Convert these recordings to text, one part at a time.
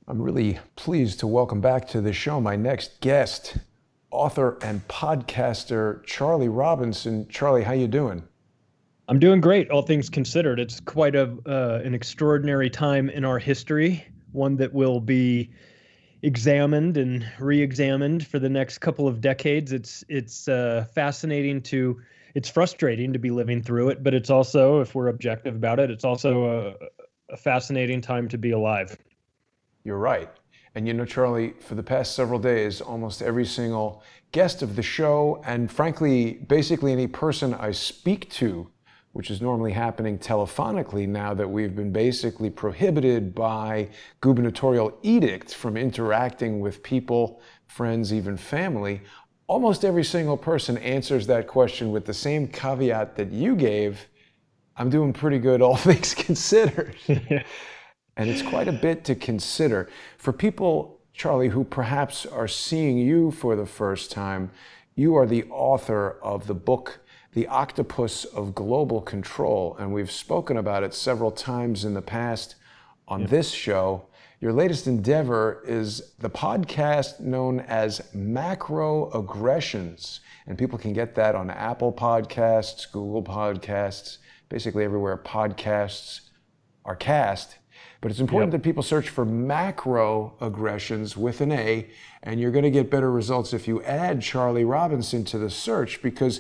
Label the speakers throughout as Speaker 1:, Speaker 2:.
Speaker 1: I'm really pleased to welcome back to the show my next guest, author and podcaster Charlie Robinson. Charlie, how you doing?
Speaker 2: I'm doing great, all things considered. It's quite an extraordinary time in our history, one that will be examined and re-examined for the next couple of decades. It's fascinating to, it's frustrating to be living through it, but it's also, if we're objective about it, it's also a fascinating time to be alive.
Speaker 1: You're right. And you know, Charlie, for the past several days, almost every single guest of the show, and frankly, basically any person I speak to, which is normally happening telephonically now that we've been basically prohibited by gubernatorial edict from interacting with people, friends, even family, almost every single person answers that question with the same caveat that you gave. I'm doing pretty good, all things considered. And it's quite a bit to consider. For people, Charlie, who perhaps are seeing you for the first time, you are the author of the book, The Octopus of Global Control, and we've spoken about it several times in the past on this show. Your latest endeavor is the podcast known as Macroaggressions, and people can get that on Apple Podcasts, Google Podcasts, basically everywhere podcasts are cast. But it's important that people search for macroaggressions with an A, and you're going to get better results if you add Charlie Robinson to the search, because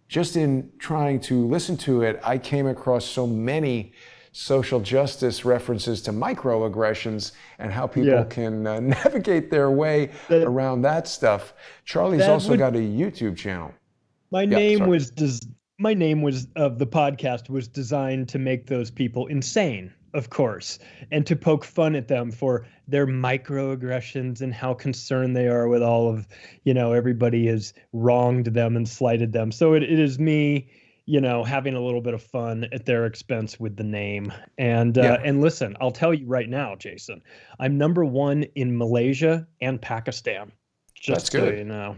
Speaker 1: just in trying to listen to it, I came across so many social justice references to microaggressions and how people can navigate their way around that stuff. Charlie's also got a YouTube channel.
Speaker 2: My name was of the podcast was designed to make those people insane, of course, and to poke fun at them for their microaggressions and how concerned they are with all of, everybody has wronged them and slighted them. So it is me, having a little bit of fun at their expense with the name. And listen, I'll tell you right now, Jason, I'm #1 in Malaysia and Pakistan.
Speaker 1: That's good.
Speaker 2: So you know.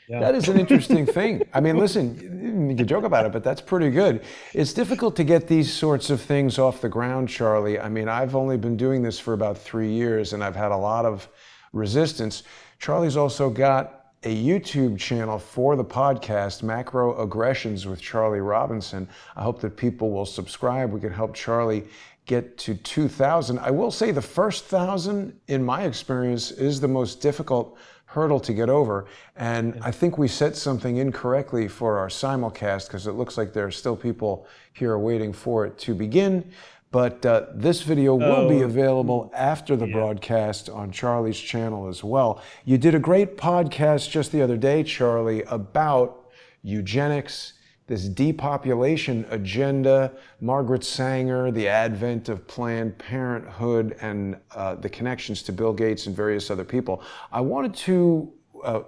Speaker 2: Yeah.
Speaker 1: That is an interesting thing. I mean, listen, you can joke about it, but that's pretty good. It's difficult to get these sorts of things off the ground, Charlie. I mean, I've only been doing this for about 3 years, and I've had a lot of resistance. Charlie's also got a YouTube channel for the podcast, Macroaggressions with Charlie Robinson. I hope that people will subscribe. We can help Charlie get to 2,000. I will say the first 1,000, in my experience, is the most difficult hurdle to get over. And I think we set something incorrectly for our simulcast, because it looks like there are still people here waiting for it to begin. But this video will be available after the broadcast on Charlie's channel as well. You did a great podcast just the other day, Charlie, about eugenics, this depopulation agenda, Margaret Sanger, the advent of Planned Parenthood, and the connections to Bill Gates and various other people. I wanted to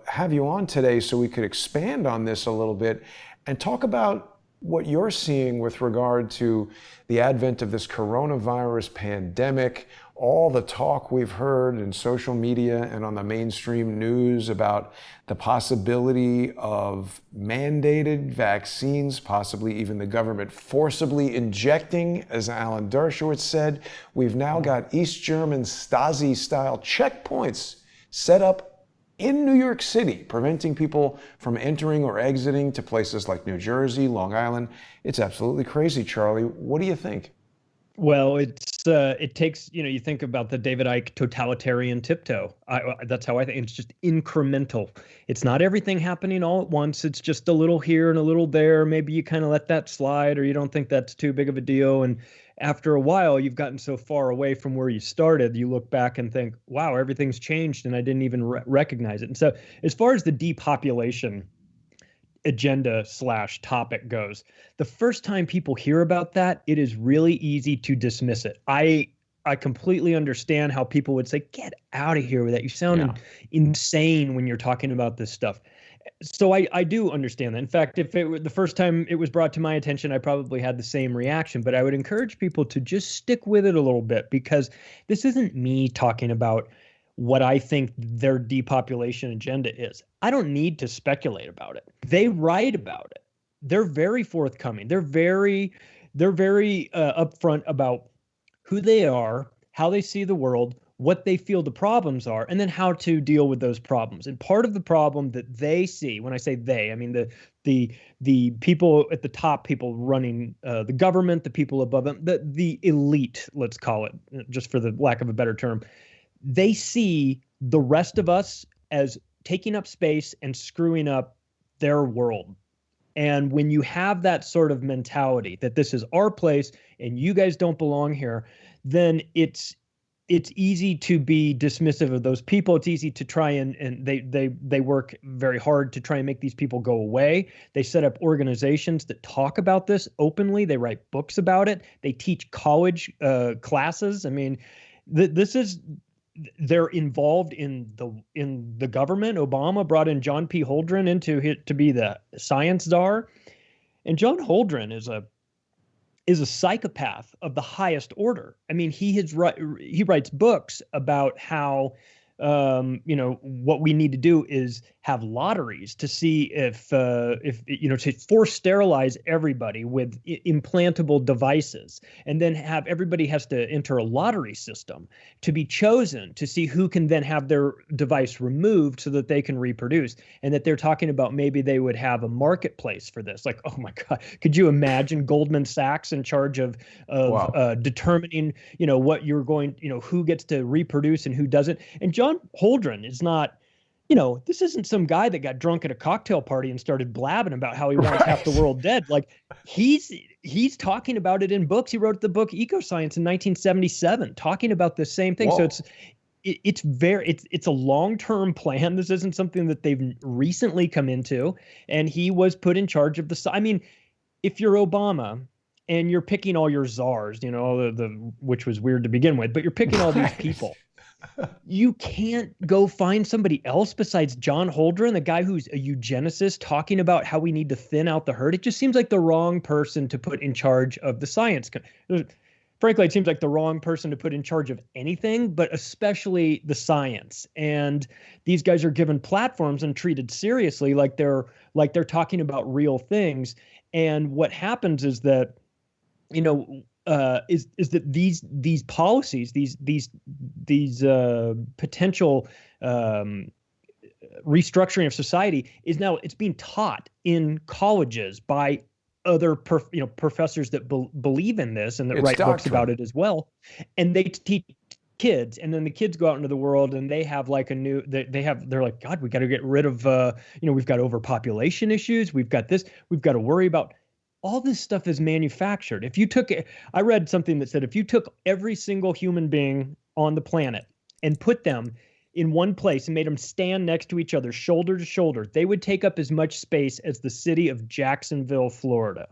Speaker 1: have you on today so we could expand on this a little bit and talk about what you're seeing with regard to the advent of this coronavirus pandemic, all the talk we've heard in social media and on the mainstream news about the possibility of mandated vaccines, possibly even the government forcibly injecting, as Alan Dershowitz said. We've now got East German Stasi-style checkpoints set up in New York City, preventing people from entering or exiting to places like New Jersey, Long Island. It's absolutely crazy, Charlie. What do you think?
Speaker 2: Well, it takes, you think about the David Icke totalitarian tiptoe. That's how I think. It's just incremental. It's not everything happening all at once. It's just a little here and a little there. Maybe you kind of let that slide, or you don't think that's too big of a deal. And after a while, you've gotten so far away from where you started, you look back and think, wow, everything's changed, and I didn't even recognize it. And so as far as the depopulation agenda / topic goes, the first time people hear about that, it is really easy to dismiss it. I completely understand how people would say, get out of here with that. You sound insane when you're talking about this stuff. So I do understand that. In fact, if it were the first time it was brought to my attention, I probably had the same reaction. But I would encourage people to just stick with it a little bit, because this isn't me talking about what I think their depopulation agenda is. I don't need to speculate about it. They write about it. They're very forthcoming. They're very upfront about who they are, how they see the world, what they feel the problems are, and then how to deal with those problems. And part of the problem that they see, when I say they, I mean the people at the top, people running the government, the people above them, the elite, let's call it, just for the lack of a better term, they see the rest of us as taking up space and screwing up their world. And when you have that sort of mentality that this is our place and you guys don't belong here, then it's easy to be dismissive of those people. It's easy to try and they work very hard to try and make these people go away. They set up organizations that talk about this openly. They write books about it. They teach college classes. I mean, they're involved in the government. Obama brought in John P. Holdren to be the science czar, and John Holdren is a psychopath of the highest order. I mean, he writes books about how what we need to do is have lotteries to see if to force sterilize everybody with implantable devices, and then have everybody has to enter a lottery system to be chosen to see who can then have their device removed so that they can reproduce. And that they're talking about maybe they would have a marketplace for this. Like, oh my God, could you imagine Goldman Sachs in charge of
Speaker 1: Wow.
Speaker 2: determining what you're going, who gets to reproduce and who doesn't? And John Holdren is not, this isn't some guy that got drunk at a cocktail party and started blabbing about how he wants half the world dead. Like, he's talking about it in books. He wrote the book Ecoscience in 1977, talking about the same thing.
Speaker 1: Whoa.
Speaker 2: So it's a long-term plan. This isn't something that they've recently come into. And he was put in charge of I mean, if you're Obama and you're picking all your czars, which was weird to begin with, but you're picking all these people. You can't go find somebody else besides John Holdren, the guy who's a eugenicist, talking about how we need to thin out the herd. It just seems like the wrong person to put in charge of the science. Frankly, it seems like the wrong person to put in charge of anything, but especially the science. And these guys are given platforms and treated seriously, like they're talking about real things. And what happens is that, is that these policies, these potential restructuring of society is now it's being taught in colleges by other professors that believe in this and that write books about it as well, and they teach kids, and then the kids go out into the world and they have like they're like, God, we got to get rid of we've got overpopulation issues, we've got this, we've got to worry about. All this stuff is manufactured. I read something that said if you took every single human being on the planet and put them in one place and made them stand next to each other, shoulder to shoulder, they would take up as much space as the city of Jacksonville, Florida.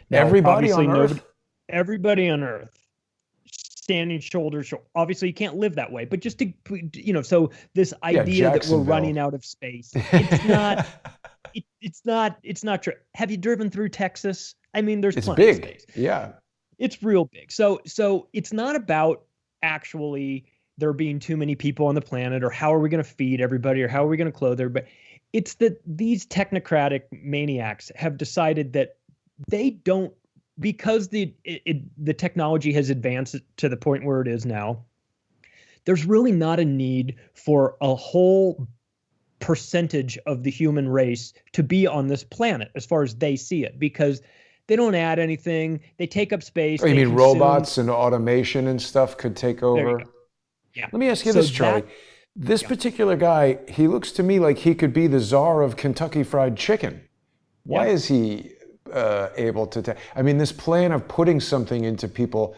Speaker 2: Now,
Speaker 1: Everybody on Earth?
Speaker 2: Everybody on Earth standing shoulder to shoulder. Obviously, you can't live that way, but just to, so this idea that we're running out of space, it's not. It's not true. Have you driven through Texas? I mean, there's plenty of space.
Speaker 1: Yeah.
Speaker 2: It's real big. So it's not about actually there being too many people on the planet, or how are we going to feed everybody, or how are we going to clothe everybody. It's that these technocratic maniacs have decided that they don't, because the technology has advanced to the point where it is now, there's really not a need for a whole percentage of the human race to be on this planet as far as they see it, because they don't add anything. They take up space.
Speaker 1: Oh, you mean robots and automation and stuff could take over?
Speaker 2: Yeah.
Speaker 1: Let me ask you this, Charlie. This particular guy, he looks to me like he could be the czar of Kentucky Fried Chicken. Why is he able to I mean, this plan of putting something into people,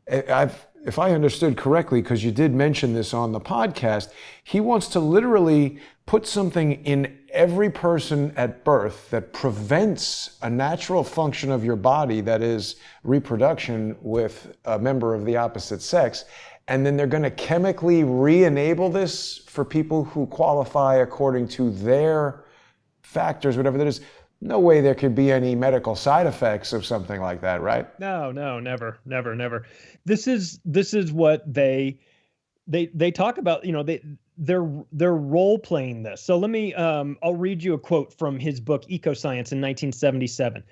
Speaker 1: if I understood correctly, because you did mention this on the podcast, he wants to literally put something in every person at birth that prevents a natural function of your body, that is reproduction with a member of the opposite sex. And then they're going to chemically re-enable this for people who qualify according to their factors, whatever that is. No way there could be any medical side effects of something like that, right?
Speaker 2: No, never. This is what they talk about. They're role playing this. So let me I'll read you a quote from his book Ecoscience in 1977.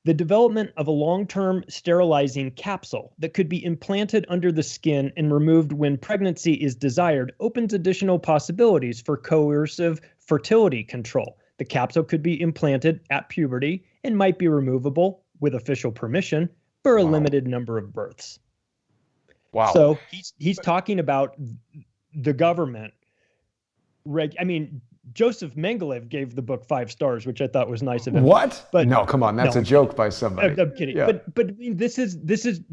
Speaker 2: The development of a long-term sterilizing capsule that could be implanted under the skin and removed when pregnancy is desired opens additional possibilities for coercive fertility control. The capsule could be implanted at puberty and might be removable with official permission for a
Speaker 1: Wow.
Speaker 2: limited number of births.
Speaker 1: Wow.
Speaker 2: So he's talking about the government. I mean, Joseph Mengelev gave the book 5 stars, which I thought was nice of him.
Speaker 1: What?
Speaker 2: But
Speaker 1: No, come on. That's
Speaker 2: no,
Speaker 1: a joke by somebody.
Speaker 2: I'm kidding.
Speaker 1: Yeah.
Speaker 2: But I mean, this is.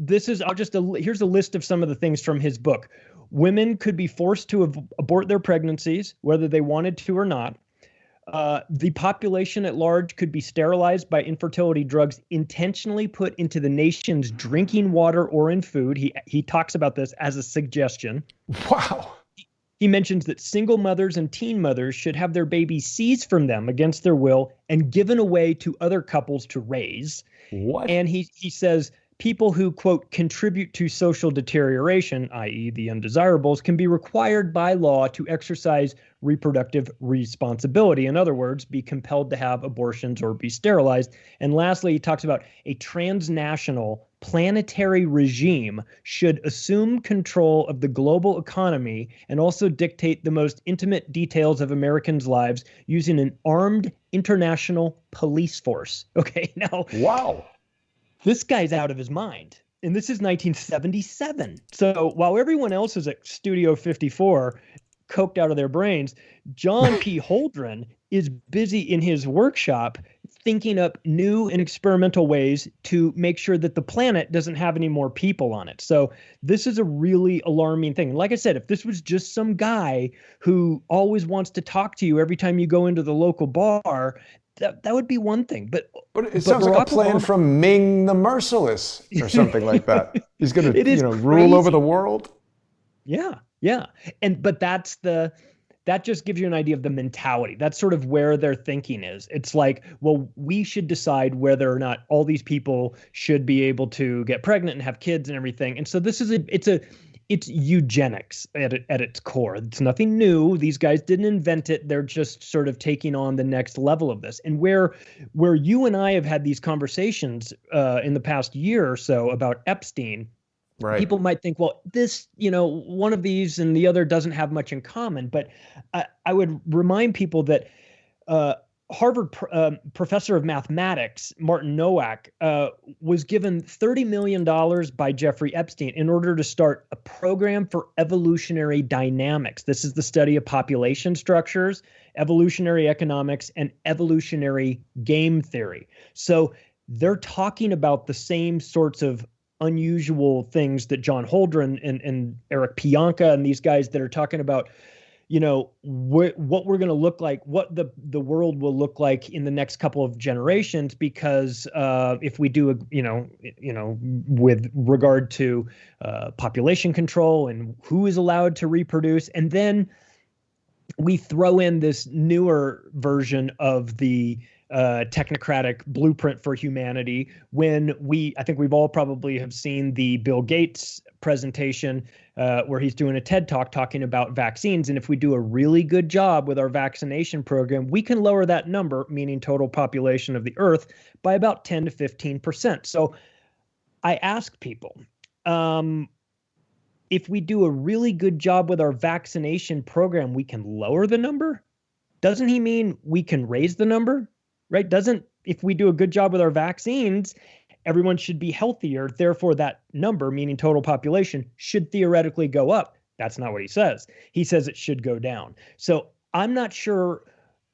Speaker 2: Here's a list of some of the things from his book. Women could be forced to abort their pregnancies, whether they wanted to or not. The population at large could be sterilized by infertility drugs intentionally put into the nation's drinking water or in food. He talks about this as a suggestion.
Speaker 1: Wow.
Speaker 2: He mentions that single mothers and teen mothers should have their babies seized from them against their will and given away to other couples to raise.
Speaker 1: What?
Speaker 2: And he says people who, quote, contribute to social deterioration, i.e. the undesirables, can be required by law to exercise reproductive responsibility. In other words, be compelled to have abortions or be sterilized. And lastly, he talks about a transnational planetary regime should assume control of the global economy and also dictate the most intimate details of Americans' lives using an armed international police force. Okay, now,
Speaker 1: Wow.
Speaker 2: this guy's out of his mind. And this is 1977. So while everyone else is at Studio 54, coked out of their brains, John P. Holdren is busy in his workshop thinking up new and experimental ways to make sure that the planet doesn't have any more people on it. So this is a really alarming thing. And like I said, if this was just some guy who always wants to talk to you every time you go into the local bar, that would be one thing. But
Speaker 1: it sounds like a plan from Ming the Merciless or something like that. He's going to, rule over the world.
Speaker 2: Yeah, yeah. But that just gives you an idea of the mentality. That's sort of where their thinking is. It's like, well, we should decide whether or not all these people should be able to get pregnant and have kids and everything. And so this is it's eugenics at its core. It's nothing new. These guys didn't invent it. They're just sort of taking on the next level of this. And where you and I have had these conversations in the past year or so about Epstein, right. People might think, well, this, one of these and the other doesn't have much in common. But I would remind people that Harvard professor of mathematics, Martin Nowak, was given $30 million by Jeffrey Epstein in order to start a program for evolutionary dynamics. This is the study of population structures, evolutionary economics, and evolutionary game theory. So they're talking about the same sorts of unusual things that John Holdren and Eric Pianka and these guys that are talking about, what we're going to look like, what the world will look like in the next couple of generations, because if we do, with regard to population control and who is allowed to reproduce, and then we throw in this newer version of the technocratic blueprint for humanity when I think we've all probably have seen the Bill Gates presentation where he's doing a TED talk talking about vaccines. And if we do a really good job with our vaccination program, we can lower that number, meaning total population of the earth, by about 10 to 15%. So I ask people, if we do a really good job with our vaccination program, we can lower the number? Doesn't he mean we can raise the number? Right? If we do a good job with our vaccines, everyone should be healthier. Therefore, that number, meaning total population, should theoretically go up. That's not what he says. He says it should go down. So I'm not sure.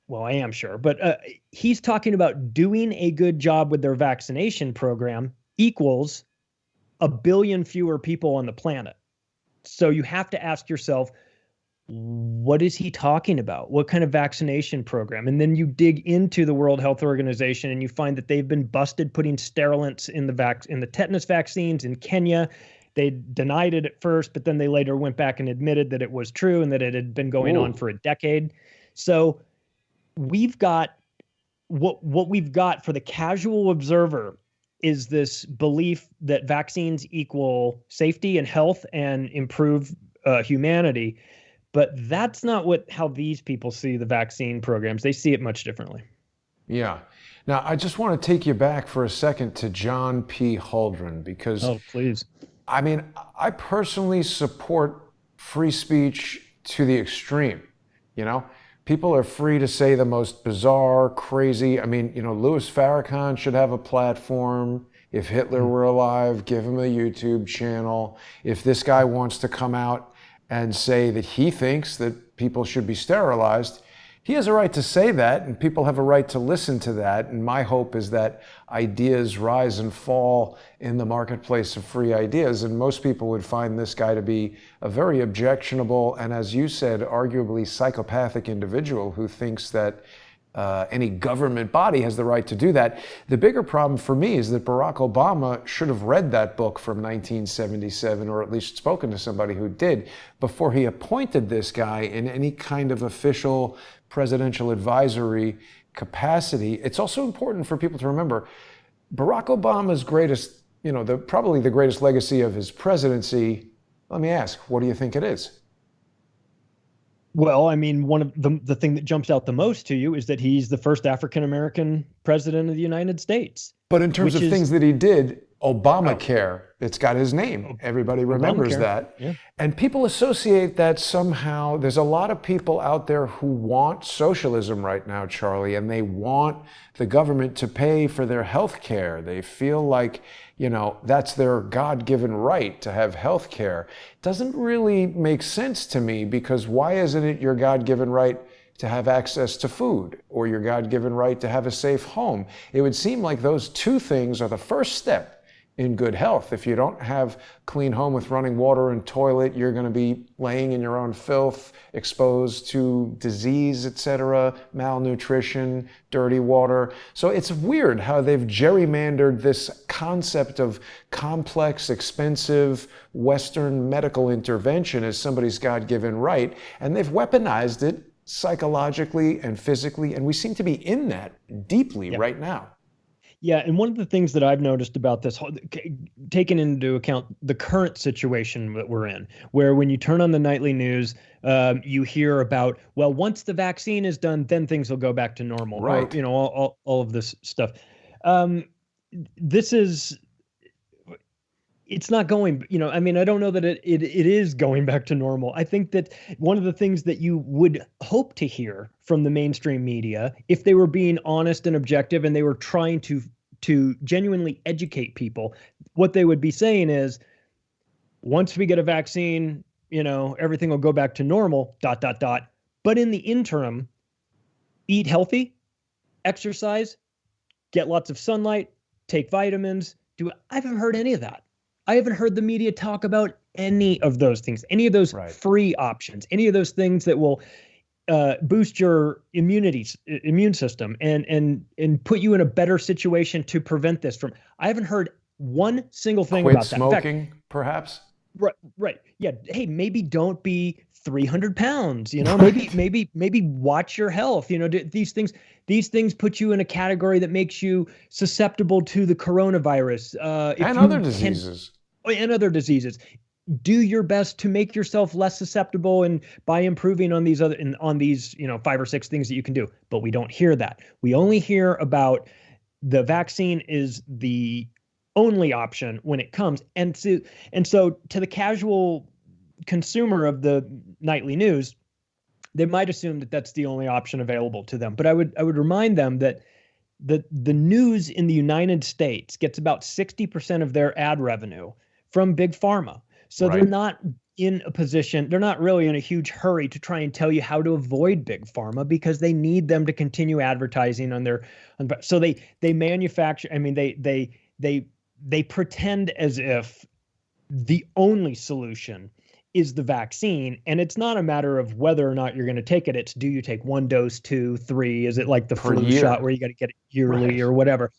Speaker 2: Well, I am sure, but he's talking about doing a good job with their vaccination program equals 1 billion fewer people on the planet. So you have to ask yourself, what is he talking about? What kind of vaccination program? And then you dig into the World Health Organization and you find that they've been busted putting sterilants in the tetanus vaccines in Kenya. They denied it at first, but then they later went back and admitted that it was true and that it had been going on for a decade. So we've got what we've got for the casual observer is this belief that vaccines equal safety and health and improve humanity. But that's not how these people see the vaccine programs. They see it much differently.
Speaker 1: Yeah. Now, I just want to take you back for a second to John P. Holdren, because
Speaker 2: Oh, please.
Speaker 1: I mean, I personally support free speech to the extreme. You know, people are free to say the most bizarre, crazy. I mean, Louis Farrakhan should have a platform. If Hitler were alive, give him a YouTube channel. If this guy wants to come out and say that he thinks that people should be sterilized, he has a right to say that, and people have a right to listen to that. And my hope is that ideas rise and fall in the marketplace of free ideas. And most people would find this guy to be a very objectionable and, as you said, arguably psychopathic individual who thinks that any government body has the right to do that. The bigger problem for me is that Barack Obama should have read that book from 1977, or at least spoken to somebody who did, before he appointed this guy in any kind of official presidential advisory capacity. It's also important for people to remember Barack Obama's greatest, probably the greatest legacy of his presidency. Let me ask, what do you think it is?
Speaker 2: Well, I mean, one of the thing that jumps out the most to you is that he's the first African American president of the United States.
Speaker 1: But in terms of things that he did, Obamacare, it's got his name.
Speaker 2: Oh,
Speaker 1: Everybody remembers
Speaker 2: Obamacare.
Speaker 1: that.
Speaker 2: Yeah.
Speaker 1: And people associate that somehow. There's a lot of people out there who want socialism right now, Charlie, and they want the government to pay for their health care. They feel like, that's their God-given right to have health care. Doesn't really make sense to me, because why isn't it your God-given right to have access to food, or your God-given right to have a safe home? It would seem like those two things are the first step in good health. If you don't have clean home with running water and toilet, you're going to be laying in your own filth, exposed to disease, etc., malnutrition, dirty water. So it's weird how they've gerrymandered this concept of complex, expensive Western medical intervention as somebody's God-given right, and they've weaponized it psychologically and physically, and we seem to be in that deeply right now.
Speaker 2: Yeah, and one of the things that I've noticed about this, taking into account the current situation that we're in, where when you turn on the nightly news, you hear about, well, once the vaccine is done, then things will go back to normal.
Speaker 1: Right.
Speaker 2: Or, all of this stuff. It's not going, I mean, I don't know that it is going back to normal. I think that one of the things that you would hope to hear from the mainstream media, if they were being honest and objective and they were trying to genuinely educate people, what they would be saying is, once we get a vaccine, everything will go back to normal, ... But in the interim, eat healthy, exercise, get lots of sunlight, take vitamins. I haven't heard any of that. I haven't heard the media talk about any of those things, any of those free options, any of those things that will boost your immune system and put you in a better situation to prevent this from. I haven't heard one single thing about that.
Speaker 1: Quit smoking, perhaps.
Speaker 2: Right. Yeah. Hey, maybe don't be 300 pounds. Maybe watch your health. These things put you in a category that makes you susceptible to the coronavirus
Speaker 1: and other diseases.
Speaker 2: And other diseases. Do your best to make yourself less susceptible, and by improving on these 5 or 6 things that you can do. But we don't hear that. We only hear about the vaccine is the only option when it comes. And so to the casual consumer of the nightly news, they might assume that that's the only option available to them. But I would remind them that the news in the United States gets about 60% of their ad revenue from big pharma. So they're not in a position, they're not really in a huge hurry to try and tell you how to avoid big pharma, because they need them to continue advertising on their, so they manufacture, I mean, they pretend as if the only solution is the vaccine. And it's not a matter of whether or not you're going to take it. It's, do you take 1 dose, 2, 3? Is it like the flu shot where you got to get it yearly or whatever?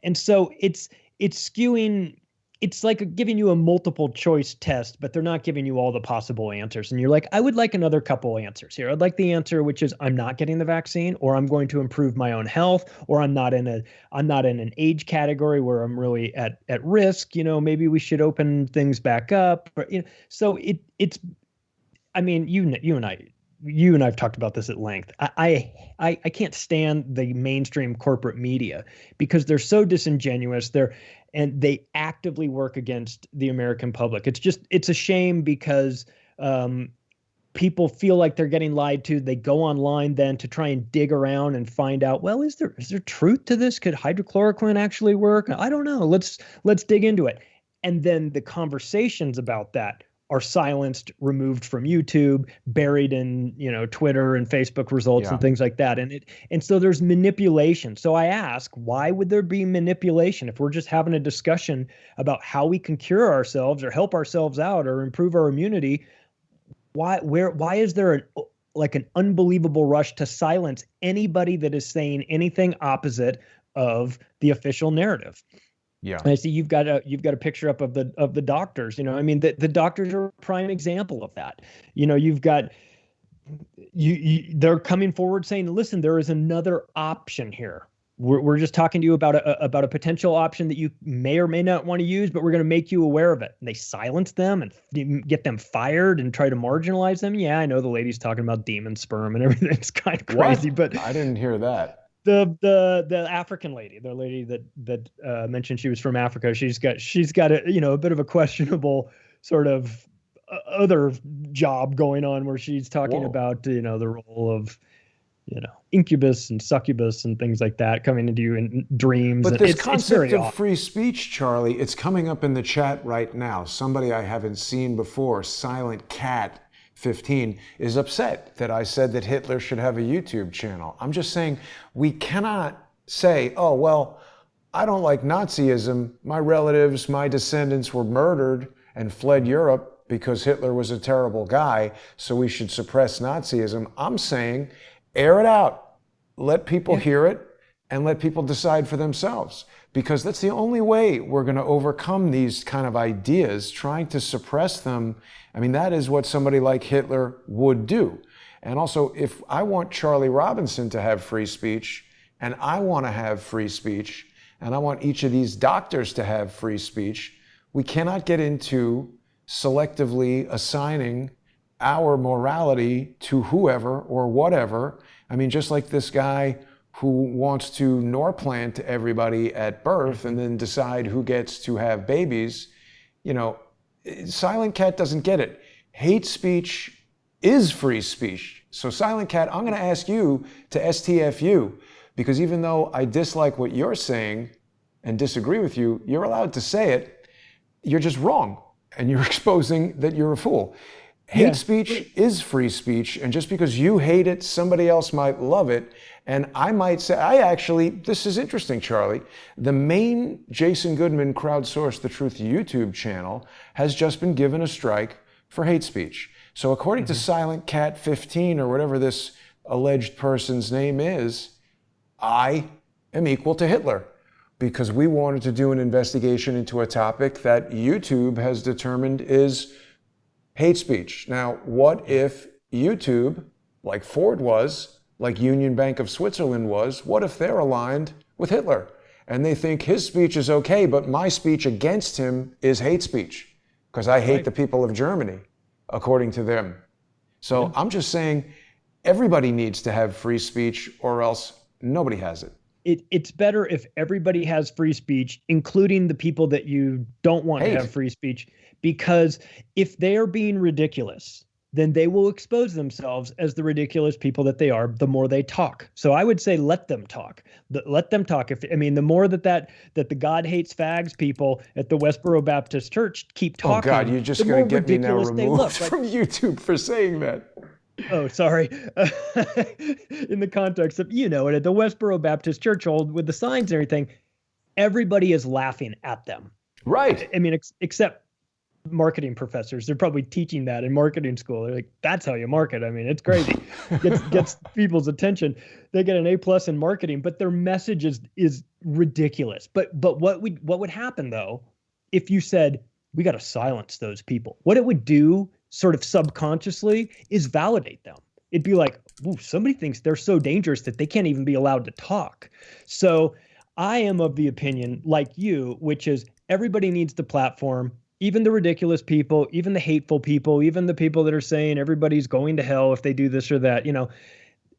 Speaker 2: And so it's skewing. It's like giving you a multiple choice test, but they're not giving you all the possible answers. And you're like, I would like another couple answers here. I'd like the answer, which is I'm not getting the vaccine, or I'm going to improve my own health, or I'm not in an age category where I'm really at risk. Maybe we should open things back up. So it's, I mean, you and I you and I've talked about this at length. I can't stand the mainstream corporate media because they're so disingenuous. And they actively work against the American public. It's a shame because people feel like they're getting lied to. They go online then to try and dig around and find out, well, is there truth to this? Could hydrochloroquine actually work? I don't know. Let's dig into it. And then the conversations about that are silenced, removed from YouTube, buried in, Twitter and Facebook results and things like that. And so there's manipulation. So I ask, why would there be manipulation if we're just having a discussion about how we can cure ourselves or help ourselves out or improve our immunity? Why is there an unbelievable rush to silence anybody that is saying anything opposite of the official narrative?
Speaker 1: Yeah.
Speaker 2: And I see you've got a picture up of the doctors. The doctors are a prime example of that. You've got they're coming forward saying, listen, there is another option here. We're just talking to you about a potential option that you may or may not want to use, but we're going to make you aware of it. And they silence them and get them fired and try to marginalize them. Yeah, I know the lady's talking about demon sperm and everything. It's kind of crazy,
Speaker 1: What?
Speaker 2: but
Speaker 1: I didn't hear that.
Speaker 2: The African lady, the lady that mentioned she was from Africa, she's got a bit of a questionable sort of other job going on where she's talking about the role of incubus and succubus and things like that coming into you in dreams.
Speaker 1: But
Speaker 2: and
Speaker 1: this
Speaker 2: it's
Speaker 1: concept
Speaker 2: very
Speaker 1: of
Speaker 2: odd.
Speaker 1: free speech, Charlie, it's coming up in the chat right now. Somebody I haven't seen before, Silent Cat 15, is upset that I said that Hitler should have a YouTube channel. I'm just saying we cannot say, oh, well, I don't like Nazism. My relatives, my descendants were murdered and fled Europe because Hitler was a terrible guy, so we should suppress Nazism. I'm saying air it out. Let people hear it and let people decide for themselves, because that's the only way we're going to overcome these kind of ideas. Trying to suppress them, I mean, that is what somebody like Hitler would do. And also, if I want Charlie Robinson to have free speech, and I want to have free speech, and I want each of these doctors to have free speech, we cannot get into selectively assigning our morality to whoever or whatever. I mean, just like this guy who wants to Norplant everybody at birth and then decide who gets to have babies, Silent Cat doesn't get it. Hate speech is free speech. So Silent Cat, I'm going to ask you to STFU, because even though I dislike what you're saying and disagree with you, you're allowed to say it. You're just wrong, and you're exposing that you're a fool. Hate speech is free speech, and just because you hate it, somebody else might love it. And I might say, this is interesting, Charlie. The main Jason Goodman Crowdsource the Truth YouTube channel has just been given a strike for hate speech. So according to Silent Cat 15, or whatever this alleged person's name is, I am equal to Hitler, because we wanted to do an investigation into a topic that YouTube has determined is hate speech. Now, what if YouTube, like Ford was, like Union Bank of Switzerland was, what if they're aligned with Hitler and they think his speech is okay, but my speech against him is hate speech because I hate the people of Germany, according to them. So I'm just saying everybody needs to have free speech, or else nobody has it.
Speaker 2: It's better if everybody has free speech, including the people that you don't want to have free speech, because if they are being ridiculous, then they will expose themselves as the ridiculous people that they are the more they talk. So I would say let them talk. Let them talk. The more that the God hates fags people at the Westboro Baptist Church keep talking.
Speaker 1: Oh God, you're just going to get me now removed from YouTube for saying that.
Speaker 2: Oh, sorry. In the context of, it at the Westboro Baptist Church, old with the signs and everything, everybody is laughing at them.
Speaker 1: Right.
Speaker 2: I mean, except marketing professors. They're probably teaching that in marketing school. They're like, that's how you market. I mean, it's crazy. Gets people's attention. They get an A+ in marketing, but their message is ridiculous. But what would happen though if you said, we got to silence those people? What it would do sort of subconsciously is validate them. It'd be like, ooh, somebody thinks they're so dangerous that they can't even be allowed to talk. So I am of the opinion, like you, which is everybody needs the platform. even the ridiculous people, even the hateful people, even the people that are saying everybody's going to hell if they do this or that,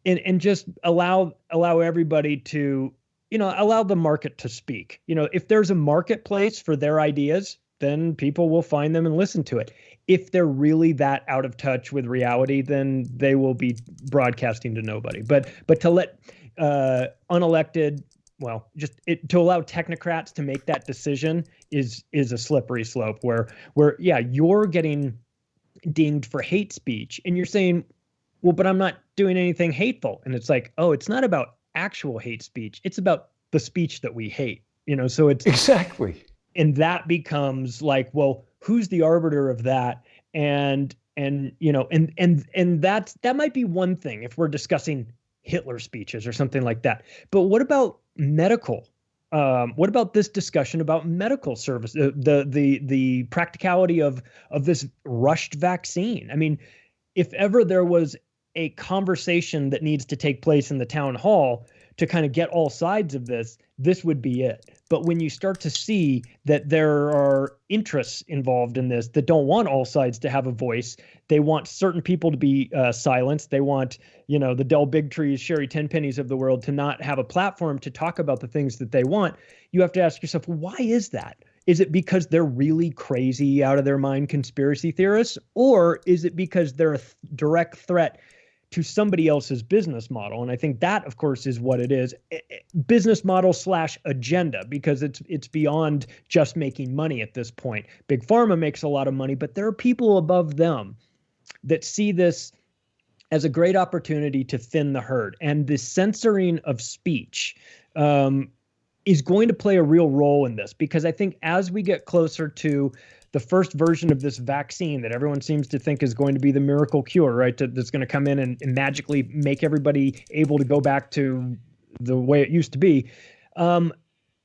Speaker 2: and just allow everybody to, allow the market to speak. If there's a marketplace for their ideas, then people will find them and listen to it. If they're really that out of touch with reality, then they will be broadcasting to nobody. But to let unelected, to allow technocrats to make that decision is a slippery slope where yeah, you're getting dinged for hate speech and you're saying, well, but I'm not doing anything hateful. And it's like, oh, it's not about actual hate speech. It's about the speech that we hate, so it's
Speaker 1: Exactly.
Speaker 2: And that becomes like, well, who's the arbiter of that? And that might be one thing if we're discussing Hitler speeches or something like that. But what about medical? What about this discussion about medical service, the practicality of this rushed vaccine? I mean, if ever there was a conversation that needs to take place in the town hall to kind of get all sides of this would be it. But when you start to see that there are interests involved in this that don't want all sides to have a voice, they want certain people to be silenced. They want, the Del Bigtrees, Sherry Tenpennies of the world to not have a platform to talk about the things that they want. You have to ask yourself, why is that? Is it because they're really crazy, out of their mind conspiracy theorists? Or is it because they're a direct threat to somebody else's business model? And I think that, of course, is what it is. Business model / agenda, because it's beyond just making money at this point. Big Pharma makes a lot of money, but there are people above them that see this as a great opportunity to thin the herd. And the censoring of speech is going to play a real role in this, because I think as we get closer to the first version of this vaccine that everyone seems to think is going to be the miracle cure, right? That's going to come in and magically make everybody able to go back to the way it used to be.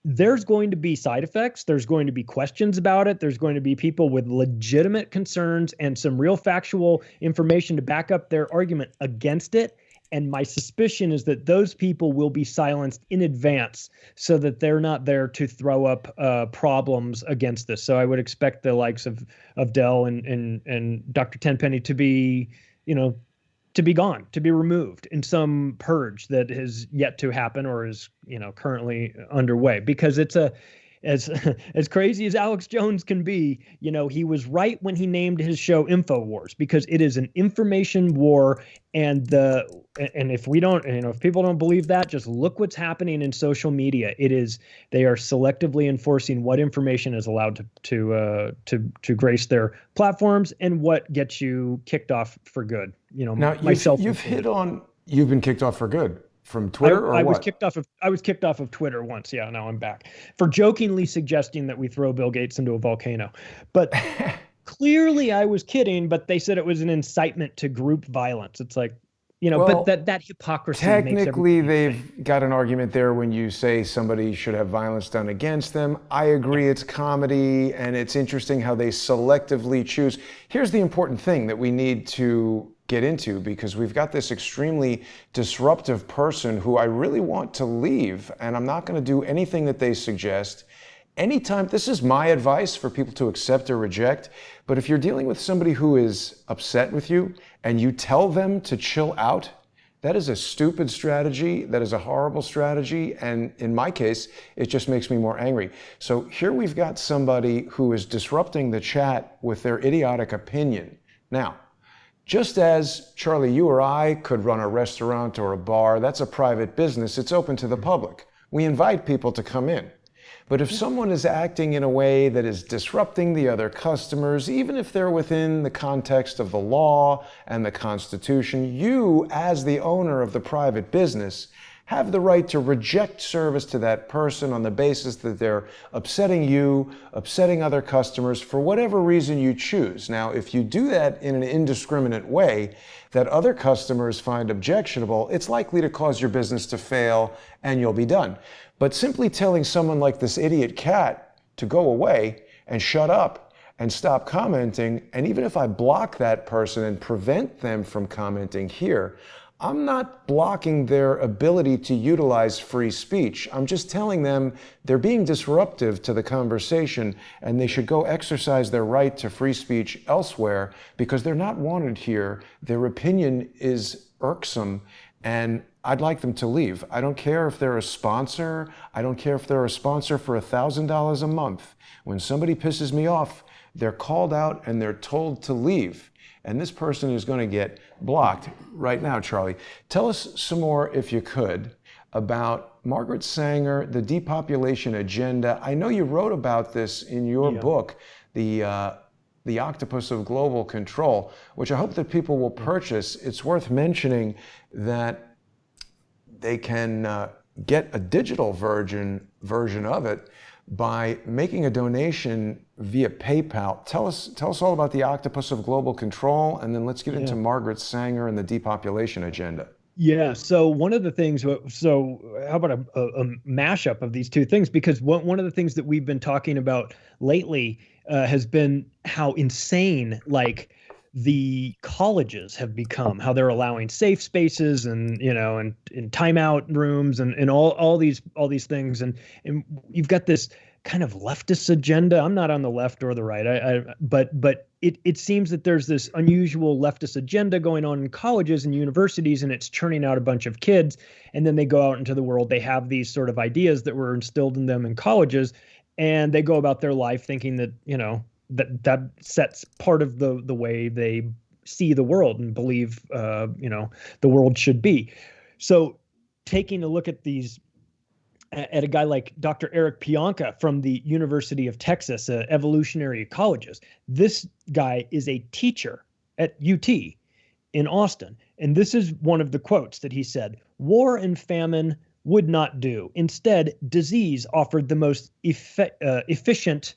Speaker 2: There's going to be side effects. There's going to be questions about it. There's going to be people with legitimate concerns and some real factual information to back up their argument against it. And my suspicion is that those people will be silenced in advance so that they're not there to throw up problems against this. So I would expect the likes of Dell and Dr. Tenpenny to be, to be gone, to be removed in some purge that has yet to happen or is, currently underway, because it's as crazy as Alex Jones can be, he was right when he named his show InfoWars, because it is an information war. And if we don't, if people don't believe that, just look what's happening in social media. They are selectively enforcing what information is allowed to grace their platforms and what gets you kicked off for good.
Speaker 1: Now,
Speaker 2: myself.
Speaker 1: You've been kicked off for good. From Twitter or what?
Speaker 2: I was kicked off of Twitter once. Yeah, now I'm back for jokingly suggesting that we throw Bill Gates into a volcano. But clearly I was kidding, but they said it was an incitement to group violence. It's like, but that hypocrisy
Speaker 1: technically
Speaker 2: makes
Speaker 1: they've got an argument there when you say somebody should have violence done against them. I agree, it's comedy, and it's interesting how they selectively choose. Here's the important thing that we need to get into, because we've got this extremely disruptive person who I really want to leave, and I'm not going to do anything that they suggest. Anytime, this is my advice for people to accept or reject, but if you're dealing with somebody who is upset with you and you tell them to chill out, that is a stupid strategy. That is a horrible strategy. And in my case, it just makes me more angry. So here we've got somebody who is disrupting the chat with their idiotic opinion. Now, just as, Charlie, you or I could run a restaurant or a bar, that's a private business. It's open to the public. We invite people to come in. But if someone is acting in a way that is disrupting the other customers, even if they're within the context of the law and the Constitution, you, as the owner of the private business, have the right to reject service to that person on the basis that they're upsetting you, upsetting other customers for whatever reason you choose. Now, if you do that in an indiscriminate way that other customers find objectionable, it's likely to cause your business to fail and you'll be done. But simply telling someone like this idiot cat to go away and shut up and stop commenting, and even if I block that person and prevent them from commenting here, I'm not blocking their ability to utilize free speech. I'm just telling them they're being disruptive to the conversation and they should go exercise their right to free speech elsewhere because they're not wanted here. Their opinion is irksome and I'd like them to leave. I don't care if they're a sponsor. I don't care if they're a sponsor for $1,000 a month. When somebody pisses me off, they're called out and they're told to leave. And this person is going to get blocked right now, Charlie. Tell us some more, if you could, about Margaret Sanger, the depopulation agenda. I know you wrote about this in your book, The Octopus of Global Control, which I hope that people will purchase. It's worth mentioning that they can get a digital version of it by making a donation via PayPal. Tell us all about the Octopus of Global Control, and then let's get into Margaret Sanger and the depopulation agenda.
Speaker 2: Yeah. So one of the things, so how about a mashup of these two things? Because one of the things that we've been talking about lately has been how insane, like, the colleges have become, how they're allowing safe spaces and, and timeout rooms and all these things. And you've got this kind of leftist agenda. I'm not on the left or the right, but it seems that there's this unusual leftist agenda going on in colleges and universities, and it's churning out a bunch of kids. And then they go out into the world. They have these sort of ideas that were instilled in them in colleges, and they go about their life thinking that, that sets part of the way they see the world and believe, the world should be. So taking a look at these, at a guy like Dr. Eric Pianka from the University of Texas, evolutionary ecologist. This guy is a teacher at UT in Austin. And this is one of the quotes that he said: "War and famine would not do. Instead, disease offered the most efficient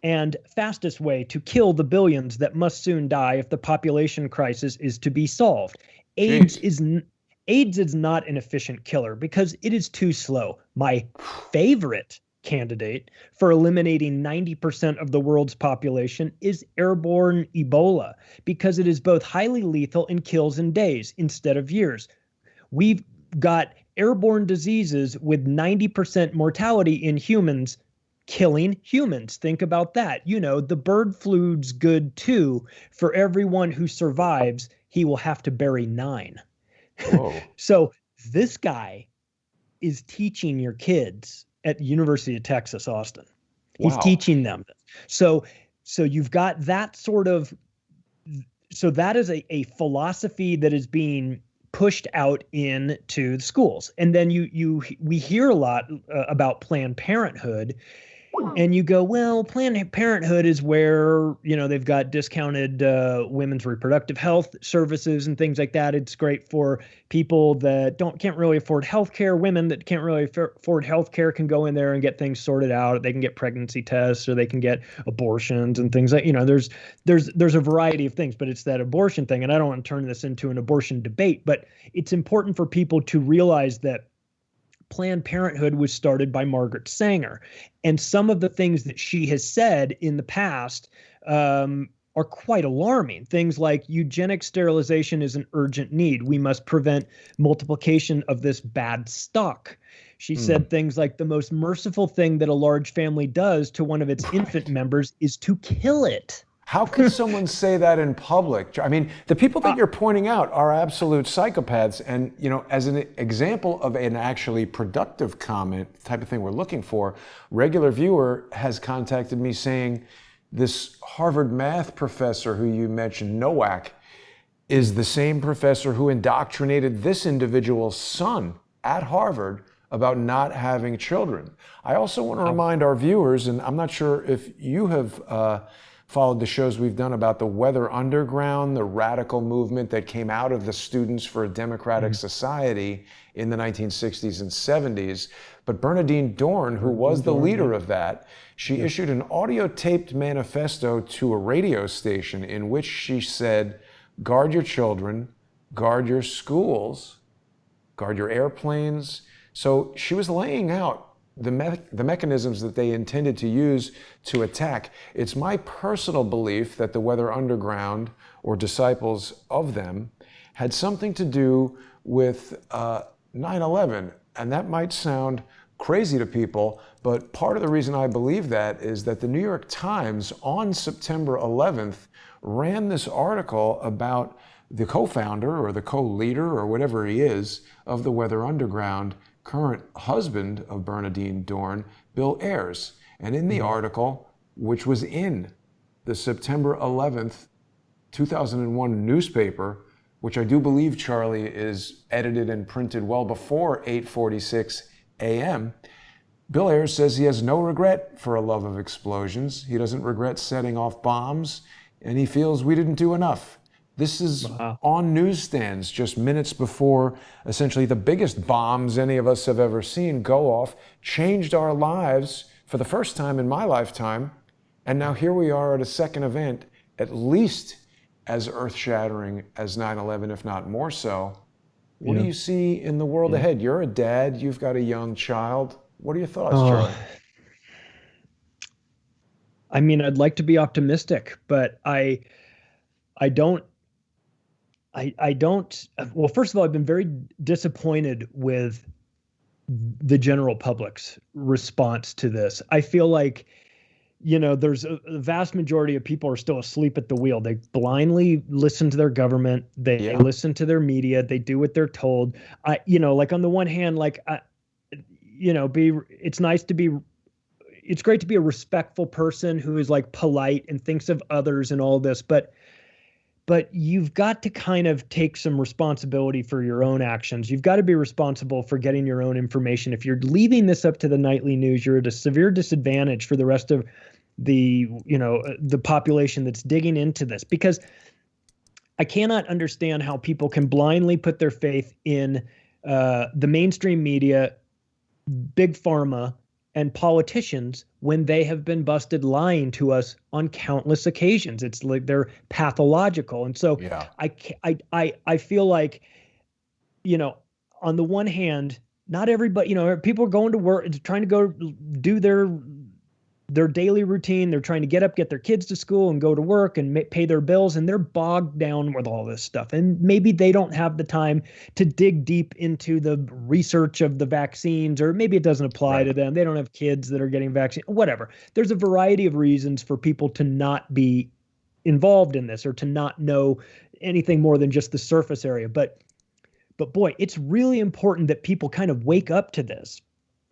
Speaker 2: and fastest way to kill the billions that must soon die if the population crisis is to be solved. AIDS is not an efficient killer because it is too slow. My favorite candidate for eliminating 90% of the world's population is airborne Ebola because it is both highly lethal and kills in days instead of years. We've got airborne diseases with 90% mortality in humans killing humans. Think about that. The bird flu's good too. For everyone who survives, he will have to bury 9. Whoa. So this guy is teaching your kids at the University of Texas, Austin. He's teaching them this. So you've got that sort of, so that is a philosophy that is being pushed out into the schools. And then we hear a lot about Planned Parenthood. And you go, well, Planned Parenthood is where, they've got discounted women's reproductive health services and things like that. It's great for people that can't really afford healthcare. Women that can't really afford healthcare can go in there and get things sorted out. They can get pregnancy tests or they can get abortions and things like, there's a variety of things, but it's that abortion thing. And I don't want to turn this into an abortion debate, but it's important for people to realize that Planned Parenthood was started by Margaret Sanger. And some of the things that she has said in the past are quite alarming. Things like eugenic sterilization is an urgent need. We must prevent multiplication of this bad stock. She said things like the most merciful thing that a large family does to one of its infant members is to kill it.
Speaker 1: How could someone say that in public? I mean, the people that you're pointing out are absolute psychopaths. And, as an example of an actually productive comment, the type of thing we're looking for, regular viewer has contacted me saying this Harvard math professor who you mentioned, Nowak, is the same professor who indoctrinated this individual's son at Harvard about not having children. I also want to remind our viewers, and I'm not sure if you have followed the shows we've done about the Weather Underground, the radical movement that came out of the Students for a Democratic Society in the 1960s and 70s. But Bernadine Dorn, who was the leader of that, she issued an audio-taped manifesto to a radio station in which she said, guard your children, guard your schools, guard your airplanes. So she was laying out the mechanisms that they intended to use to attack. It's my personal belief that the Weather Underground, or disciples of them, had something to do with 9/11. And that might sound crazy to people, but part of the reason I believe that is that the New York Times on September 11th ran this article about the co-founder or the co-leader or whatever he is of the Weather Underground, current husband of Bernadine Dorn, Bill Ayers. And in the article, which was in the September 11th, 2001 newspaper, which I do believe, Charlie, is edited and printed well before 8:46 a.m., Bill Ayers says he has no regret for a love of explosions. He doesn't regret setting off bombs, and he feels we didn't do enough. This is on newsstands just minutes before essentially the biggest bombs any of us have ever seen go off, changed our lives for the first time in my lifetime, and now here we are at a second event, at least as earth-shattering as 9/11, if not more so. What do you see in the world ahead? You're a dad, you've got a young child. What are your thoughts, Charlie?
Speaker 2: I mean, I'd like to be optimistic, but I don't. Well, first of all, I've been very disappointed with the general public's response to this. I feel like, there's a vast majority of people are still asleep at the wheel. They blindly listen to their government. They listen to their media. They do what they're told. Like on the one hand, it's great to be a respectful person who is like polite and thinks of others and all this, but you've got to kind of take some responsibility for your own actions. You've got to be responsible for getting your own information. If you're leaving this up to the nightly news, you're at a severe disadvantage for the rest of the population that's digging into this, because I cannot understand how people can blindly put their faith in the mainstream media, big pharma, and politicians when they have been busted lying to us on countless occasions. It's like they're pathological. And so I feel like, on the one hand, not everybody, people are going to work, trying to go do their daily routine. They're trying to get up, get their kids to school and go to work and pay their bills. And they're bogged down with all this stuff. And maybe they don't have the time to dig deep into the research of the vaccines, or maybe it doesn't apply to them. They don't have kids that are getting vaccinated, whatever. There's a variety of reasons for people to not be involved in this or to not know anything more than just the surface area. But boy, it's really important that people kind of wake up to this.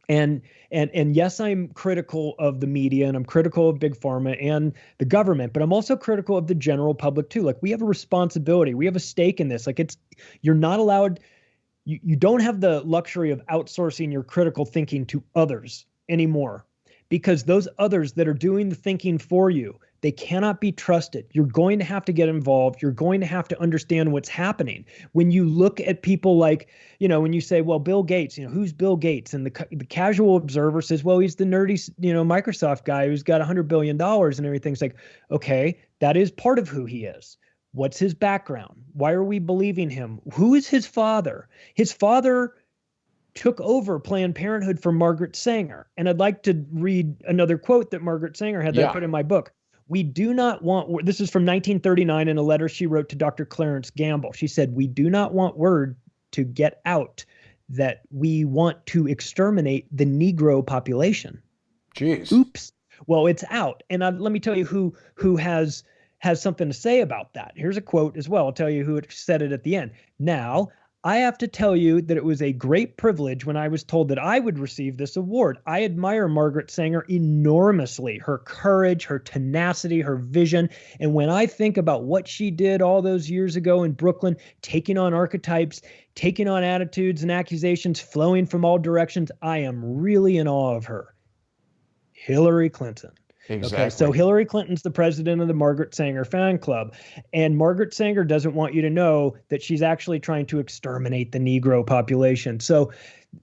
Speaker 2: And yes, I'm critical of the media and I'm critical of big pharma and the government, but I'm also critical of the general public too. Like, we have a responsibility. We have a stake in this. Like, you're not allowed, you don't have the luxury of outsourcing your critical thinking to others anymore, because those others that are doing the thinking for you, they cannot be trusted. You're going to have to get involved. You're going to have to understand what's happening. When you look at people like, when you say, well, Bill Gates, who's Bill Gates? And the casual observer says, well, he's the nerdy, Microsoft guy who's got $100 billion and everything. It's like, okay, that is part of who he is. What's his background? Why are we believing him? Who is his father? His father took over Planned Parenthood from Margaret Sanger. And I'd like to read another quote that Margaret Sanger had that I put in my book. We do not want, this is from 1939 in a letter she wrote to Dr. Clarence Gamble. She said, we do not want word to get out that we want to exterminate the Negro population.
Speaker 1: Jeez.
Speaker 2: Oops. Well, it's out. And let me tell you who has something to say about that. Here's a quote as well. I'll tell you who said it at the end. Now, I have to tell you that it was a great privilege when I was told that I would receive this award. I admire Margaret Sanger enormously, her courage, her tenacity, her vision. And when I think about what she did all those years ago in Brooklyn, taking on archetypes, taking on attitudes and accusations flowing from all directions, I am really in awe of her. Hillary Clinton.
Speaker 1: Exactly.
Speaker 2: Okay, so Hillary Clinton's the president of the Margaret Sanger fan club. And Margaret Sanger doesn't want you to know that she's actually trying to exterminate the Negro population. So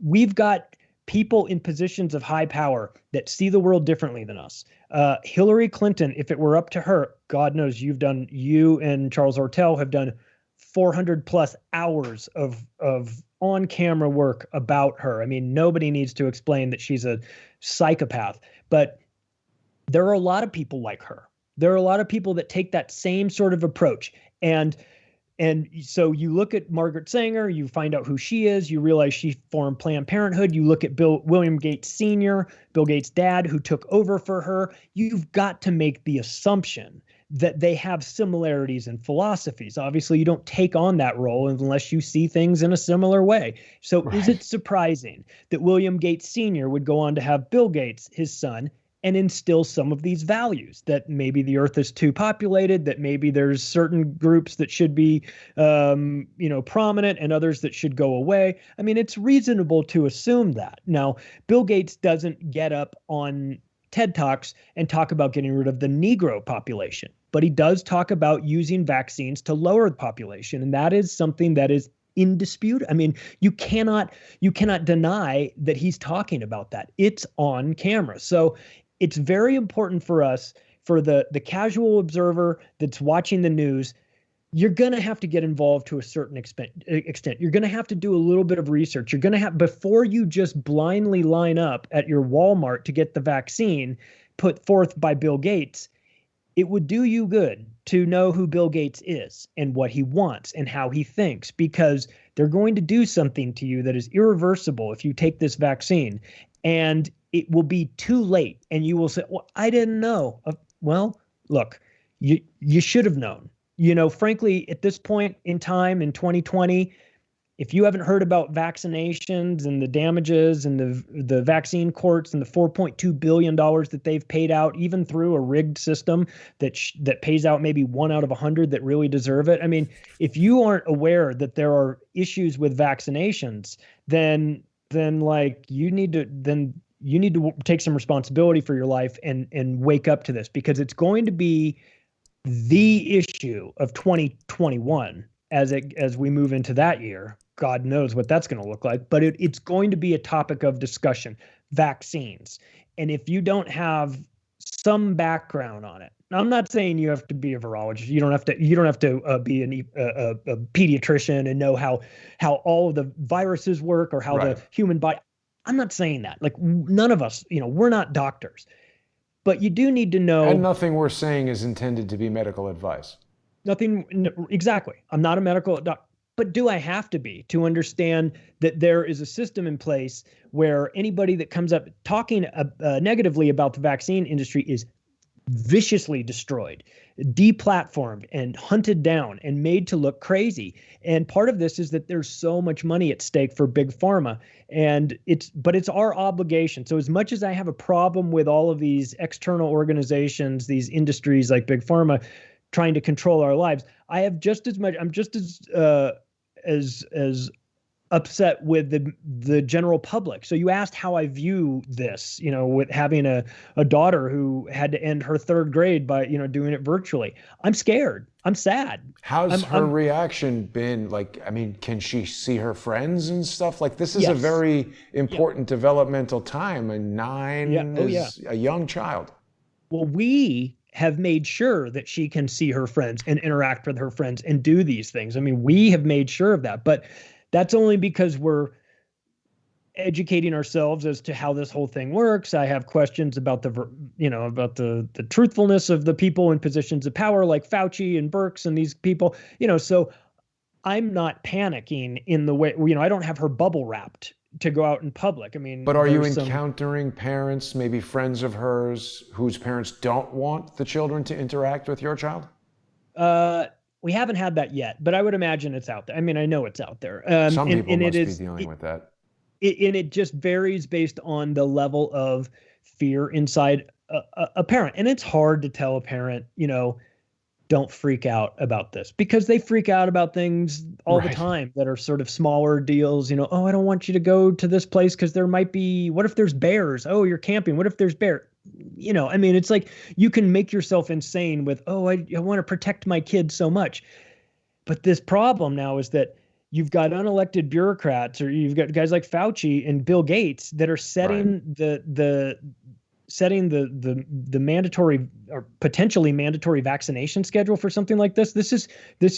Speaker 2: we've got people in positions of high power that see the world differently than us. Hillary Clinton, if it were up to her, God knows you and Charles Ortel have done 400 plus hours of on-camera work about her. I mean, nobody needs to explain that she's a psychopath, but there are a lot of people like her. There are a lot of people that take that same sort of approach. And And so you look at Margaret Sanger, you find out who she is, you realize she formed Planned Parenthood. You look at William Gates Sr., Bill Gates' dad, who took over for her. You've got to make the assumption that they have similarities in philosophies. Obviously, you don't take on that role unless you see things in a similar way. So is it surprising that William Gates Sr. would go on to have Bill Gates, his son, and instill some of these values, that maybe the earth is too populated, that maybe there's certain groups that should be, prominent and others that should go away? I mean, it's reasonable to assume that. Now, Bill Gates doesn't get up on TED Talks and talk about getting rid of the Negro population, but he does talk about using vaccines to lower the population. And that is something that is in dispute. I mean, you cannot deny that he's talking about that. It's on camera. So it's very important for us, for the casual observer that's watching the news. You're going to have to get involved to a certain extent. You're going to have to do a little bit of research. You're going to have, before you just blindly line up at your Walmart to get the vaccine put forth by Bill Gates, it would do you good to know who Bill Gates is and what he wants and how he thinks, because they're going to do something to you that is irreversible if you take this vaccine. And it will be too late, and you will say, well, I didn't know. Well, look, you should have known. Frankly, at this point in time in 2020, if you haven't heard about vaccinations and the damages and the vaccine courts and the $4.2 billion that they've paid out, even through a rigged system that pays out maybe 1 out of 100 that really deserve it. I mean, if you aren't aware that there are issues with vaccinations, then you need to take some responsibility for your life and wake up to this, because it's going to be the issue of 2021 as we move into that year. God knows what that's going to look like, but it's going to be a topic of discussion, vaccines. And if you don't have some background on it, I'm not saying you have to be a virologist. You don't have to be a pediatrician and know how all of the viruses work or how the human body. I'm not saying that. Like, none of us, we're not doctors, but you do need to know.
Speaker 1: And nothing we're saying is intended to be medical advice.
Speaker 2: Nothing, exactly. I'm not a medical doctor, but do I have to be to understand that there is a system in place where anybody that comes up talking negatively about the vaccine industry is viciously destroyed, deplatformed, and hunted down and made to look crazy? And part of this is that there's so much money at stake for big pharma, and it's our obligation. So as much as I have a problem with all of these external organizations, these industries like big pharma trying to control our lives, I have just as much. I'm just as upset with the general public. So you asked how I view this, with having a daughter who had to end her 3rd grade by, doing it virtually. I'm scared. I'm sad.
Speaker 1: How's her reaction been? Like, I mean, can she see her friends and stuff? Like, this is a very important developmental time, and 9 is a young child.
Speaker 2: Well, we have made sure that she can see her friends and interact with her friends and do these things. I mean, we have made sure of that, but that's only because we're educating ourselves as to how this whole thing works. I have questions about the truthfulness of the people in positions of power like Fauci and Birx and these people, so I'm not panicking in the way, I don't have her bubble wrapped to go out in public. I mean,
Speaker 1: but are you encountering parents, maybe friends of hers, whose parents don't want the children to interact with your child?
Speaker 2: We haven't had that yet, but I would imagine it's out there. I mean, I know it's out there.
Speaker 1: Some people must be dealing with that.
Speaker 2: And it just varies based on the level of fear inside a parent. And it's hard to tell a parent, don't freak out about this, because they freak out about things all the time that are sort of smaller deals. Oh, I don't want you to go to this place because there might be, what if there's bears? Oh, you're camping. What if there's bear? I mean, it's like you can make yourself insane with, oh, I want to protect my kids so much. But this problem now is that you've got unelected bureaucrats, or you've got guys like Fauci and Bill Gates that are setting the setting the mandatory or potentially mandatory vaccination schedule for something like this. This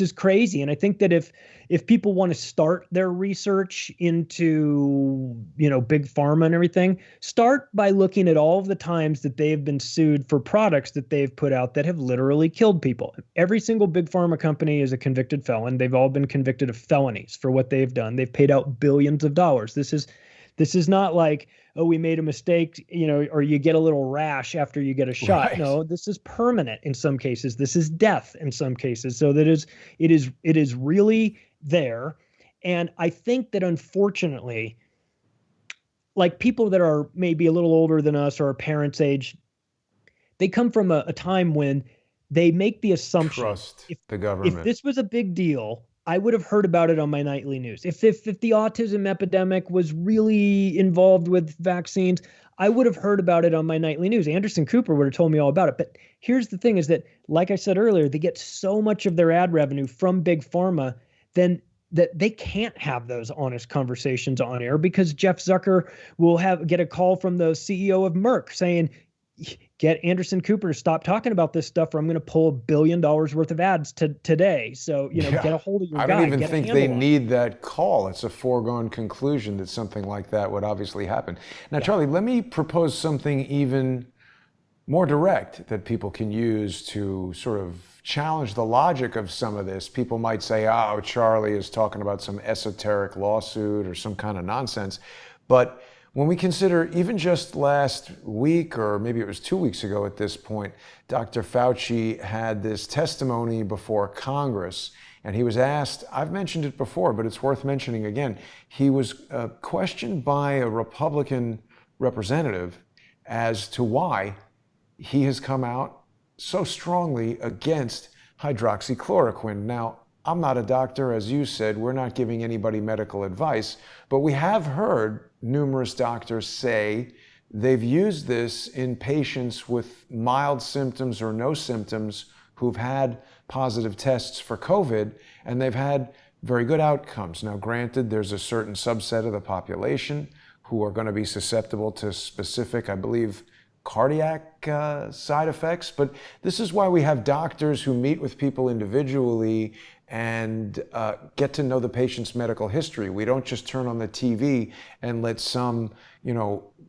Speaker 2: is crazy. And I think that if people want to start their research into, big pharma and everything, start by looking at all of the times that they've been sued for products that they've put out that have literally killed people. Every single big pharma company is a convicted felon. They've all been convicted of felonies for what they've done. They've paid out billions of dollars. This is not like, oh, we made a mistake, or you get a little rash after you get a shot.
Speaker 1: Right.
Speaker 2: No, this is permanent in some cases. This is death in some cases. So it is really there. And I think that unfortunately, like people that are maybe a little older than us or our parents' age, they come from a time when they make the assumption
Speaker 1: Trust the
Speaker 2: if
Speaker 1: government.
Speaker 2: this was a big deal, I would have heard about it on my nightly news. If the autism epidemic was really involved with vaccines, I would have heard about it on my nightly news. Anderson Cooper would have told me all about it. But here's the thing is that, like I said earlier, they get so much of their ad revenue from big pharma, then that they can't have those honest conversations on air because Jeff Zucker will get a call from the CEO of Merck saying, get Anderson Cooper to stop talking about this stuff or I'm going to pull $1 billion worth of ads today. So,
Speaker 1: Yeah.
Speaker 2: get a hold of your
Speaker 1: I
Speaker 2: guy.
Speaker 1: don't even
Speaker 2: get a
Speaker 1: think
Speaker 2: handle
Speaker 1: they
Speaker 2: on it.
Speaker 1: need that call. It's a foregone conclusion that something like that would obviously happen. Now, Charlie, let me propose something even more direct that people can use to sort of challenge the logic of some of this. People might say, oh, Charlie is talking about some esoteric lawsuit or some kind of nonsense. But when we consider even just last week, or maybe it was 2 weeks ago at this point, Dr. Fauci had this testimony before Congress, and he was asked, I've mentioned it before, but it's worth mentioning again. He was questioned by a Republican representative as to why he has come out so strongly against hydroxychloroquine. Now, I'm not a doctor, as you said, we're not giving anybody medical advice, but we have heard numerous doctors say they've used this in patients with mild symptoms or no symptoms who've had positive tests for COVID, and they've had very good outcomes. Now, granted, there's a certain subset of the population who are going to be susceptible to specific, I believe, cardiac side effects, but this is why we have doctors who meet with people individually and get to know the patient's medical history. We don't just turn on the TV and let some,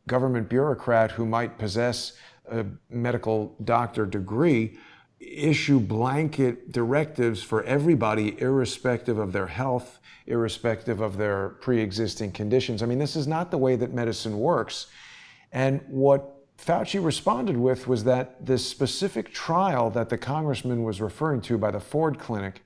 Speaker 1: government bureaucrat who might possess a medical doctor degree issue blanket directives for everybody, irrespective of their health, irrespective of their pre-existing conditions. I mean, this is not the way that medicine works. And what Fauci responded with was that this specific trial that the congressman was referring to by the Ford Clinic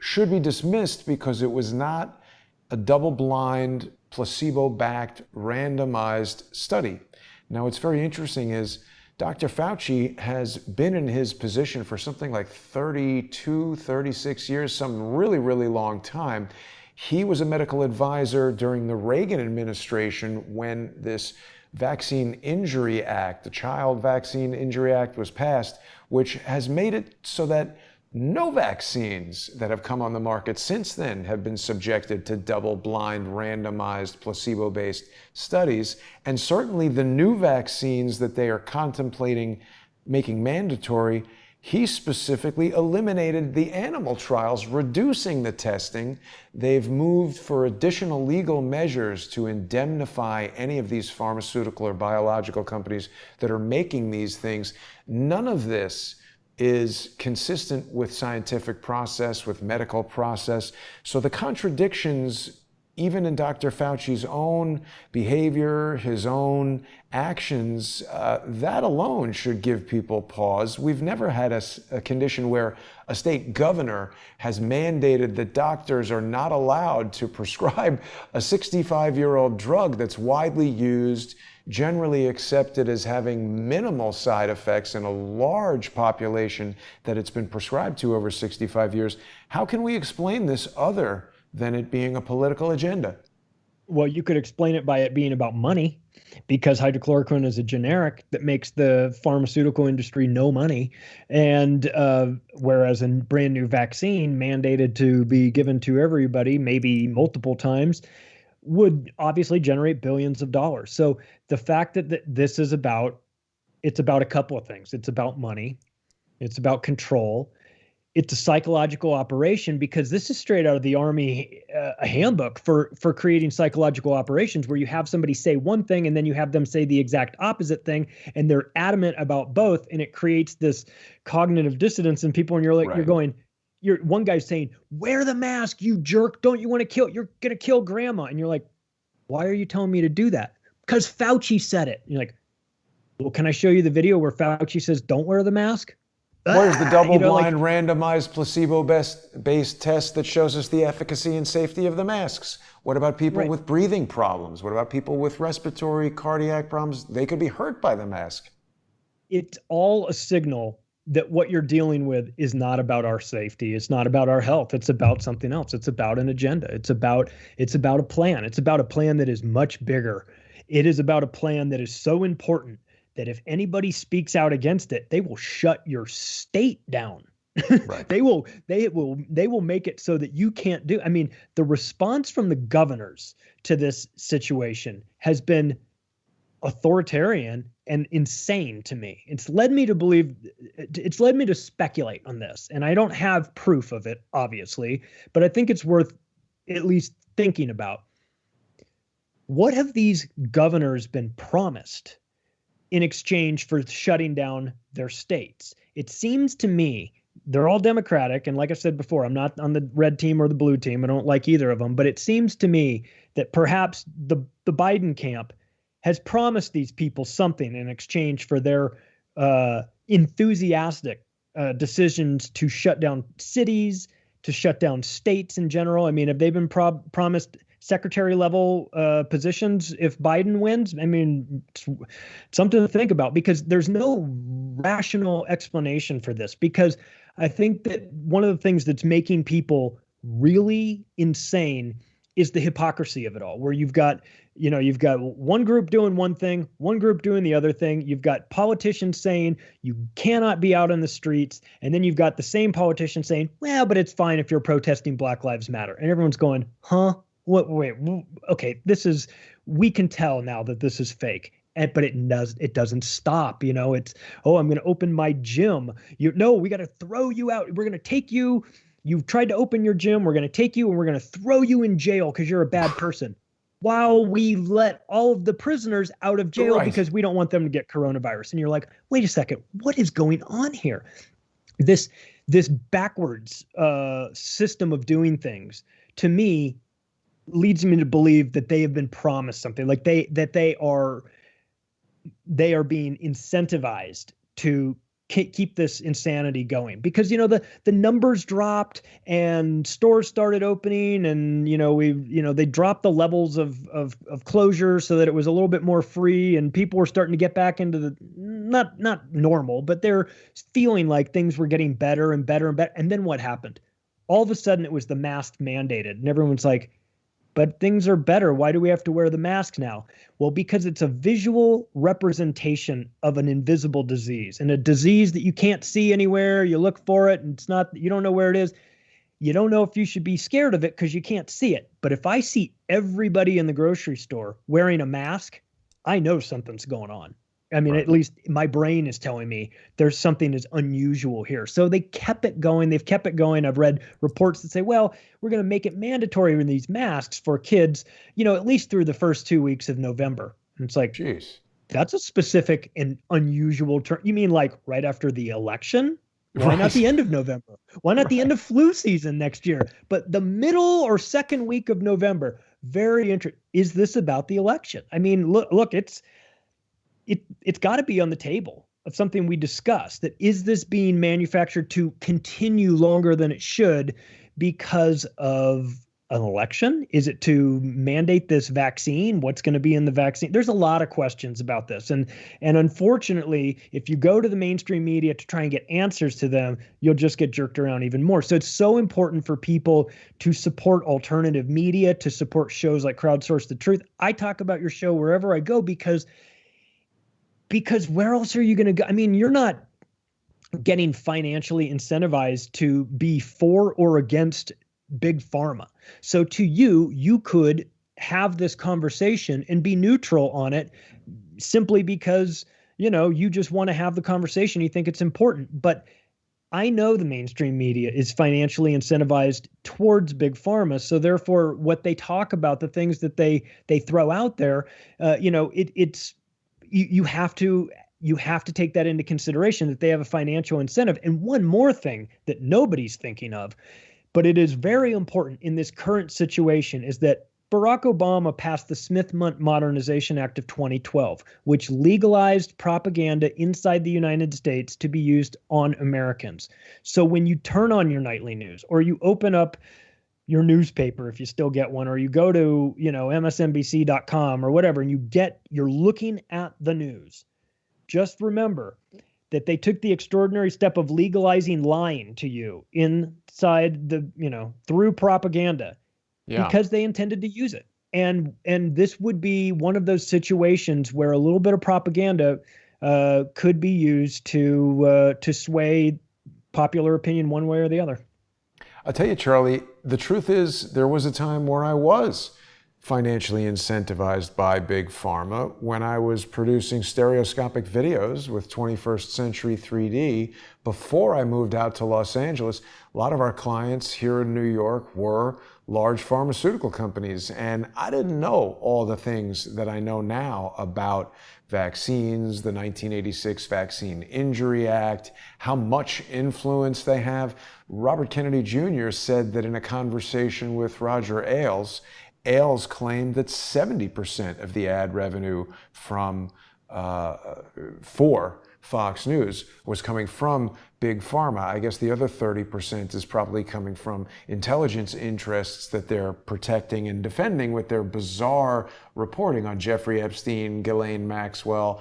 Speaker 1: should be dismissed because it was not a double-blind, placebo-backed, randomized study. Now, what's very interesting is Dr. Fauci has been in his position for something like 32, 36 years, some really, really long time. He was a medical advisor during the Reagan administration when this Vaccine Injury Act, the Child Vaccine Injury Act, was passed, which has made it so that no vaccines that have come on the market since then have been subjected to double-blind, randomized, placebo-based studies. And certainly the new vaccines that they are contemplating making mandatory, he specifically eliminated the animal trials, reducing the testing. They've moved for additional legal measures to indemnify any of these pharmaceutical or biological companies that are making these things. None of this is consistent with scientific process, with medical process. So the contradictions, even in Dr. Fauci's own behavior, his own actions, that alone should give people pause. We've never had a condition where a state governor has mandated that doctors are not allowed to prescribe a 65-year-old drug that's widely used, generally accepted as having minimal side effects in a large population that it's been prescribed to over 65 years. How can we explain this other than it being a political agenda?
Speaker 2: Well, you could explain it by it being about money, because hydrochloroquine is a generic that makes the pharmaceutical industry no money. And whereas a brand new vaccine mandated to be given to everybody, maybe multiple times, would obviously generate billions of dollars. So the fact that this is about It's about a couple of things. It's about money. It's about control. It's a psychological operation, because this is straight out of the Army a handbook for creating psychological operations, where you have somebody say one thing and then you have them say the exact opposite thing, and they're adamant about both, and it creates this cognitive dissonance in people. And you're like,
Speaker 1: Right.
Speaker 2: you're one guy's saying, wear the mask, you jerk. Don't you want to you're going to kill grandma. And you're like, why are you telling me to do that? Because Fauci said it. And you're like, well, can I show you the video where Fauci says, don't wear the mask?
Speaker 1: Where's the
Speaker 2: Like,
Speaker 1: double-blind, randomized, placebo-based test that shows us the efficacy and safety of the masks? What about people
Speaker 2: right.
Speaker 1: with breathing problems? What about people with respiratory, cardiac problems? They could be hurt by the mask.
Speaker 2: It's all a signal that what you're dealing with is not about our safety. It's not about our health. It's about something else. It's about an agenda. It's about a plan. It's about a plan that is much bigger. It is about a plan that is so important that if anybody speaks out against it, they will shut your state down.
Speaker 1: Right.
Speaker 2: They will make it so that you can't do. I mean, the response from the governors to this situation has been authoritarian and insane to me. It's led me to speculate on this. And I don't have proof of it, obviously, but I think it's worth at least thinking about. What have these governors been promised in exchange for shutting down their states? It seems to me they're all Democratic. And like I said before, I'm not on the red team or the blue team. I don't like either of them. But it seems to me that perhaps the Biden camp has promised these people something in exchange for their enthusiastic decisions to shut down cities, to shut down states in general. I mean, have they been promised secretary level positions if Biden wins? I mean, it's something to think about, because there's no rational explanation for this. Because I think that one of the things that's making people really insane is the hypocrisy of it all, where you've got one group doing one thing, one group doing the other thing. You've got politicians saying you cannot be out on the streets. And then you've got the same politician saying, well, but it's fine if you're protesting Black Lives Matter. And everyone's going, huh? What? Wait, okay. We can tell now that this is fake. But it doesn't stop. It's, oh, I'm going to open my gym. We got to throw you out. We're going to take you. You've tried to open your gym. We're going to take you and we're going to throw you in jail because you're a bad person, while we let all of the prisoners out of jail
Speaker 1: Right.
Speaker 2: because we don't want them to get coronavirus. And you're like, wait a second, what is going on here? This backwards system of doing things, to me, leads me to believe that they have been promised something, like they are being incentivized to keep this insanity going, because the numbers dropped and stores started opening, and they dropped the levels of closure so that it was a little bit more free, and people were starting to get back into the not normal, but they're feeling like things were getting better and better and better. And then what happened? All of a sudden it was the mask mandated, and everyone's like, but things are better. Why do we have to wear the mask now? Well, because it's a visual representation of an invisible disease, and a disease that you can't see anywhere. You look for it and you don't know where it is. You don't know if you should be scared of it because you can't see it. But if I see everybody in the grocery store wearing a mask, I know something's going on. I mean,
Speaker 1: Right.
Speaker 2: at least my brain is telling me there's something is unusual here. So they kept it going. They've kept it going. I've read reports that say, well, we're going to make it mandatory in these masks for kids, at least through the first 2 weeks of November. And it's like,
Speaker 1: Jeez.
Speaker 2: that's a specific and unusual term. You mean like right after the election? Why
Speaker 1: Right.
Speaker 2: not the end of November? Why not the end of flu season next year? But the middle or second week of November, very interesting. Is this about the election? I mean, look, it's got to be on the table of something we discussed. That is this being manufactured to continue longer than it should because of an election? Is it to mandate this vaccine? What's going to be in the vaccine? There's a lot of questions about this. And unfortunately, if you go to the mainstream media to try and get answers to them, you'll just get jerked around even more. So it's so important for people to support alternative media, to support shows like Crowdsource the Truth. I talk about your show wherever I go because where else are you going to go? I mean, you're not getting financially incentivized to be for or against big pharma. So to you could have this conversation and be neutral on it simply because you just want to have the conversation. You think it's important. But I know the mainstream media is financially incentivized towards big pharma. So therefore, what they talk about, the things that they throw out there, it's you have to take that into consideration, that they have a financial incentive. And one more thing that nobody's thinking of, but it is very important in this current situation, is that Barack Obama passed the Smith Modernization Act of 2012, which legalized propaganda inside the United States to be used on Americans. So when you turn on your nightly news, or you open up your newspaper, if you still get one, or you go to, msnbc.com or whatever, and you're looking at the news, just remember that they took the extraordinary step of legalizing lying to you inside through propaganda. Yeah. Because they intended to use it. And this would be one of those situations where a little bit of propaganda could be used to sway popular opinion one way or the other.
Speaker 1: I'll tell you, Charlie, the truth is there was a time where I was financially incentivized by Big Pharma when I was producing stereoscopic videos with 21st Century 3D. Before I moved out to Los Angeles, a lot of our clients here in New York were large pharmaceutical companies, and I didn't know all the things that I know now about vaccines, the 1986 Vaccine Injury Act, how much influence they have. Robert Kennedy Jr. said that in a conversation with Roger Ailes claimed that 70% of the ad revenue for Fox News was coming from Big Pharma. I guess the other 30% is probably coming from intelligence interests that they're protecting and defending with their bizarre reporting on Jeffrey Epstein, Ghislaine Maxwell,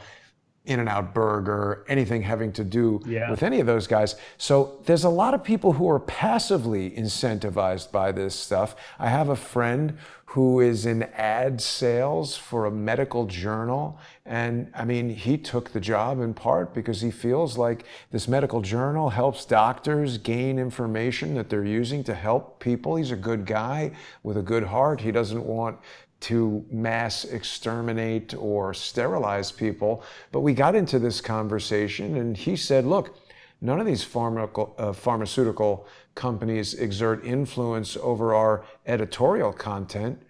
Speaker 1: In-N-Out Burger, anything having to do with any of those guys. So there's a lot of people who are passively incentivized by this stuff. I have a friend who is in ad sales for a medical journal. And I mean, he took the job in part because he feels like this medical journal helps doctors gain information that they're using to help people. He's a good guy with a good heart. He doesn't want to mass exterminate or sterilize people. But we got into this conversation and he said, look, none of these pharmaceutical companies exert influence over our editorial content.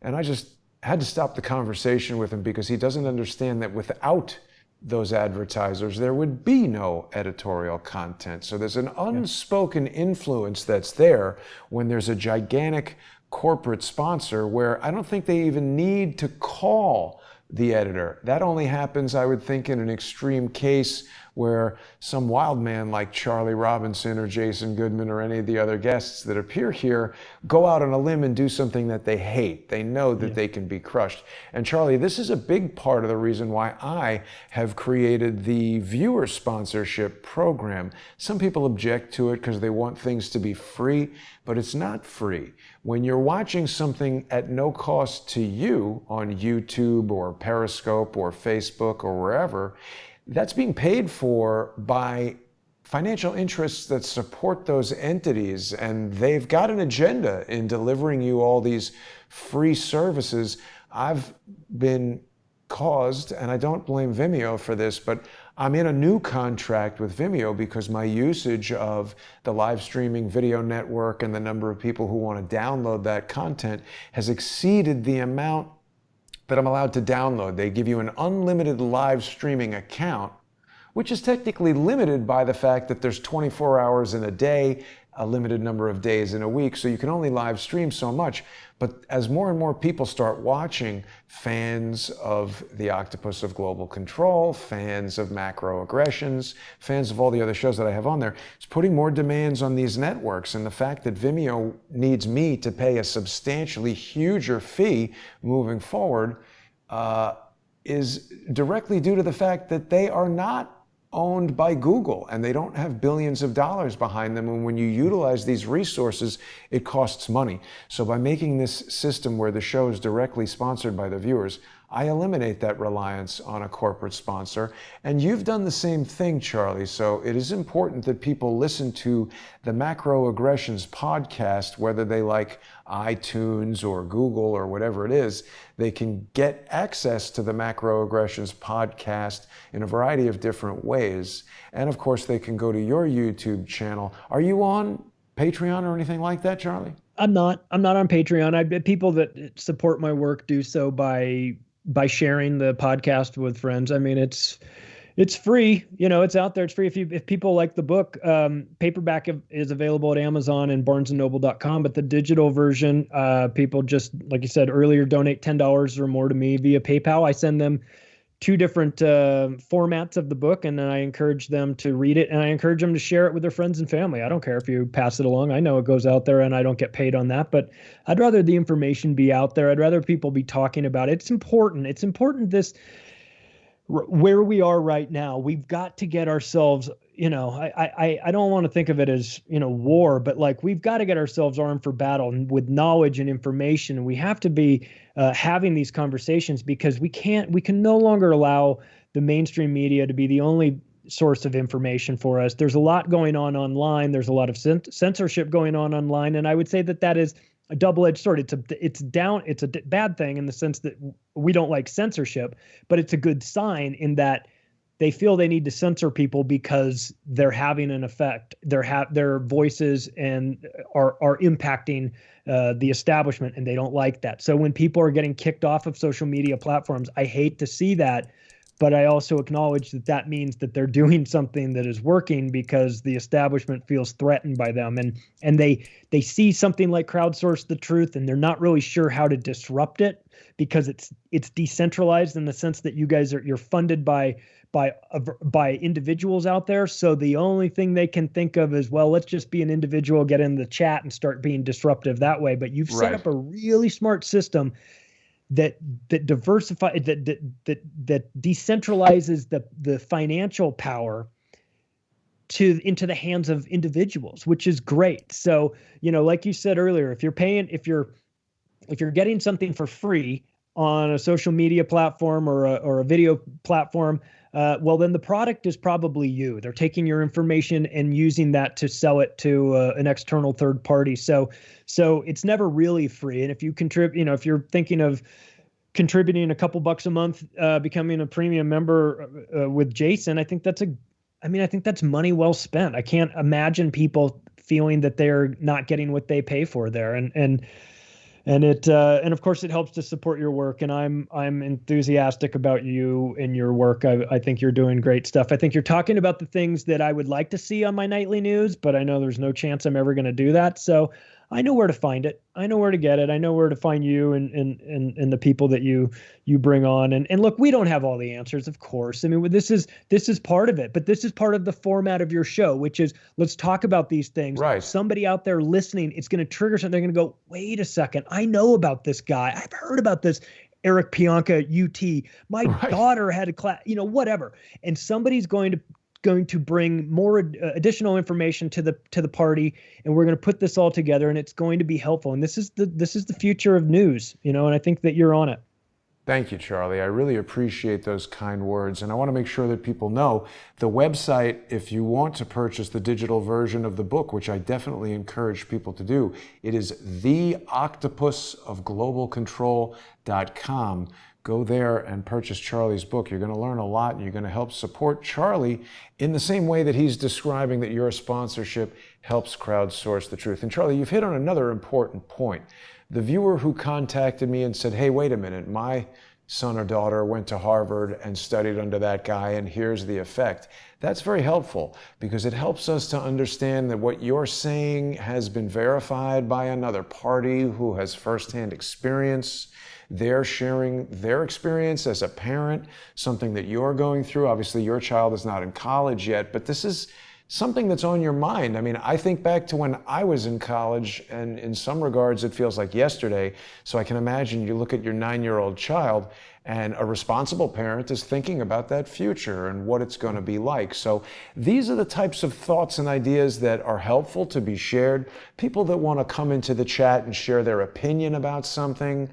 Speaker 1: And I just had to stop the conversation with him because he doesn't understand that without those advertisers, there would be no editorial content. So there's an unspoken influence that's there when there's a gigantic corporate sponsor where I don't think they even need to call the editor. That only happens, I would think, in an extreme case where some wild man like Charlie Robinson or Jason Goodman or any of the other guests that appear here go out on a limb and do something that they hate. They know that they can be crushed. And Charlie, this is a big part of the reason why I have created the viewer sponsorship program. Some people object to it because they want things to be free, but it's not free. When you're watching something at no cost to you on YouTube or Periscope or Facebook or wherever, that's being paid for by financial interests that support those entities, and they've got an agenda in delivering you all these free services. I've been caused, and I don't blame Vimeo for this, but I'm in a new contract with Vimeo because my usage of the live streaming video network and the number of people who want to download that content has exceeded the amount that I'm allowed to download. They give you an unlimited live streaming account, which is technically limited by the fact that there's 24 hours in a day, a limited number of days in a week, so you can only live stream so much. But as more and more people start watching, fans of The Octopus of Global Control, fans of Macroaggressions, fans of all the other shows that I have on there, it's putting more demands on these networks. And the fact that Vimeo needs me to pay a substantially huger fee moving forward is directly due to the fact that they are not owned by Google and they don't have billions of dollars behind them. And when you utilize these resources, it costs money. So by making this system where the show is directly sponsored by the viewers, I eliminate that reliance on a corporate sponsor. And you've done the same thing, Charlie. So it is important that people listen to the Macroaggressions podcast, whether they like iTunes or Google or whatever it is. They can get access to the Macroaggressions podcast in a variety of different ways. And of course, they can go to your YouTube channel. Are you on Patreon or anything like that, Charlie?
Speaker 2: I'm not on Patreon. People that support my work do so by sharing the podcast with friends. I mean, it's free, it's out there. It's free. If people like the book, paperback is available at Amazon and barnesandnoble.com, but the digital version, people just, like you said earlier, donate $10 or more to me via PayPal. I send them 2 different formats of the book, and then I encourage them to read it, and I encourage them to share it with their friends and family. I don't care if you pass it along. I know it goes out there and I don't get paid on that, but I'd rather the information be out there. I'd rather people be talking about it. It's important. It's important where we are right now. We've got to get ourselves, I don't want to think of it as, war, but like we've got to get ourselves armed for battle and with knowledge and information. We have to be having these conversations because we can no longer allow the mainstream media to be the only source of information for us. There's a lot going on online. There's a lot of censorship going on online. And I would say that is a double-edged sword. It's a bad thing in the sense that we don't like censorship, but it's a good sign in that they feel they need to censor people because they're having an effect. Their voices and are impacting the establishment, and they don't like that. So when people are getting kicked off of social media platforms, I hate to see that, but I also acknowledge that means that they're doing something that is working because the establishment feels threatened by them, and they see something like crowdsource the truth, and they're not really sure how to disrupt it because it's decentralized in the sense that you're funded by individuals out there. So the only thing they can think of is, well, let's just be an individual, get in the chat and start being disruptive that way. But you've set up a really smart system that decentralizes the financial power into the hands of individuals, which is great. So, like you said earlier, if you're getting something for free on a social media platform or a video platform, well, then the product is probably you. They're taking your information and using that to sell it to an external third party. So it's never really free. And if you contribute, if you're thinking of contributing a couple bucks a month, becoming a premium member with Jason, I think that's money well spent. I can't imagine people feeling that they're not getting what they pay for there. And of course it helps to support your work. And I'm enthusiastic about you and your work. I think you're doing great stuff. I think you're talking about the things that I would like to see on my nightly news, but I know there's no chance I'm ever going to do that. So I know where to find it. I know where to get it. I know where to find you and the people that you bring on. And look, we don't have all the answers, of course. I mean, this is part of it, but this is part of the format of your show, which is let's talk about these things.
Speaker 1: Right.
Speaker 2: Somebody out there listening, it's going to trigger something. They're going to go, wait a second. I know about this guy. I've heard about this Eric Pianca UT. My daughter had a class, whatever. And somebody's going to bring more additional information to the party, and we're going to put this all together, and it's going to be helpful. And this is the future of news, and I think that you're on it.
Speaker 1: Thank you, Charlie. I really appreciate those kind words. And I want to make sure that people know the website, if you want to purchase the digital version of the book, which I definitely encourage people to do, it is theoctopusofglobalcontrol.com. Go there and purchase Charlie's book. You're going to learn a lot, and you're going to help support Charlie in the same way that he's describing that your sponsorship helps crowdsource the truth. And Charlie, you've hit on another important point. The viewer who contacted me and said, hey, wait a minute, my son or daughter went to Harvard and studied under that guy, and here's the effect. That's very helpful because it helps us to understand that what you're saying has been verified by another party who has firsthand experience. They're sharing their experience as a parent, something that you're going through. Obviously, your child is not in college yet, but this is something that's on your mind. I mean, I think back to when I was in college, and in some regards, it feels like yesterday. So I can imagine you look at your 9-year-old child, and a responsible parent is thinking about that future and what it's going to be like. So these are the types of thoughts and ideas that are helpful to be shared. People that want to come into the chat and share their opinion about something,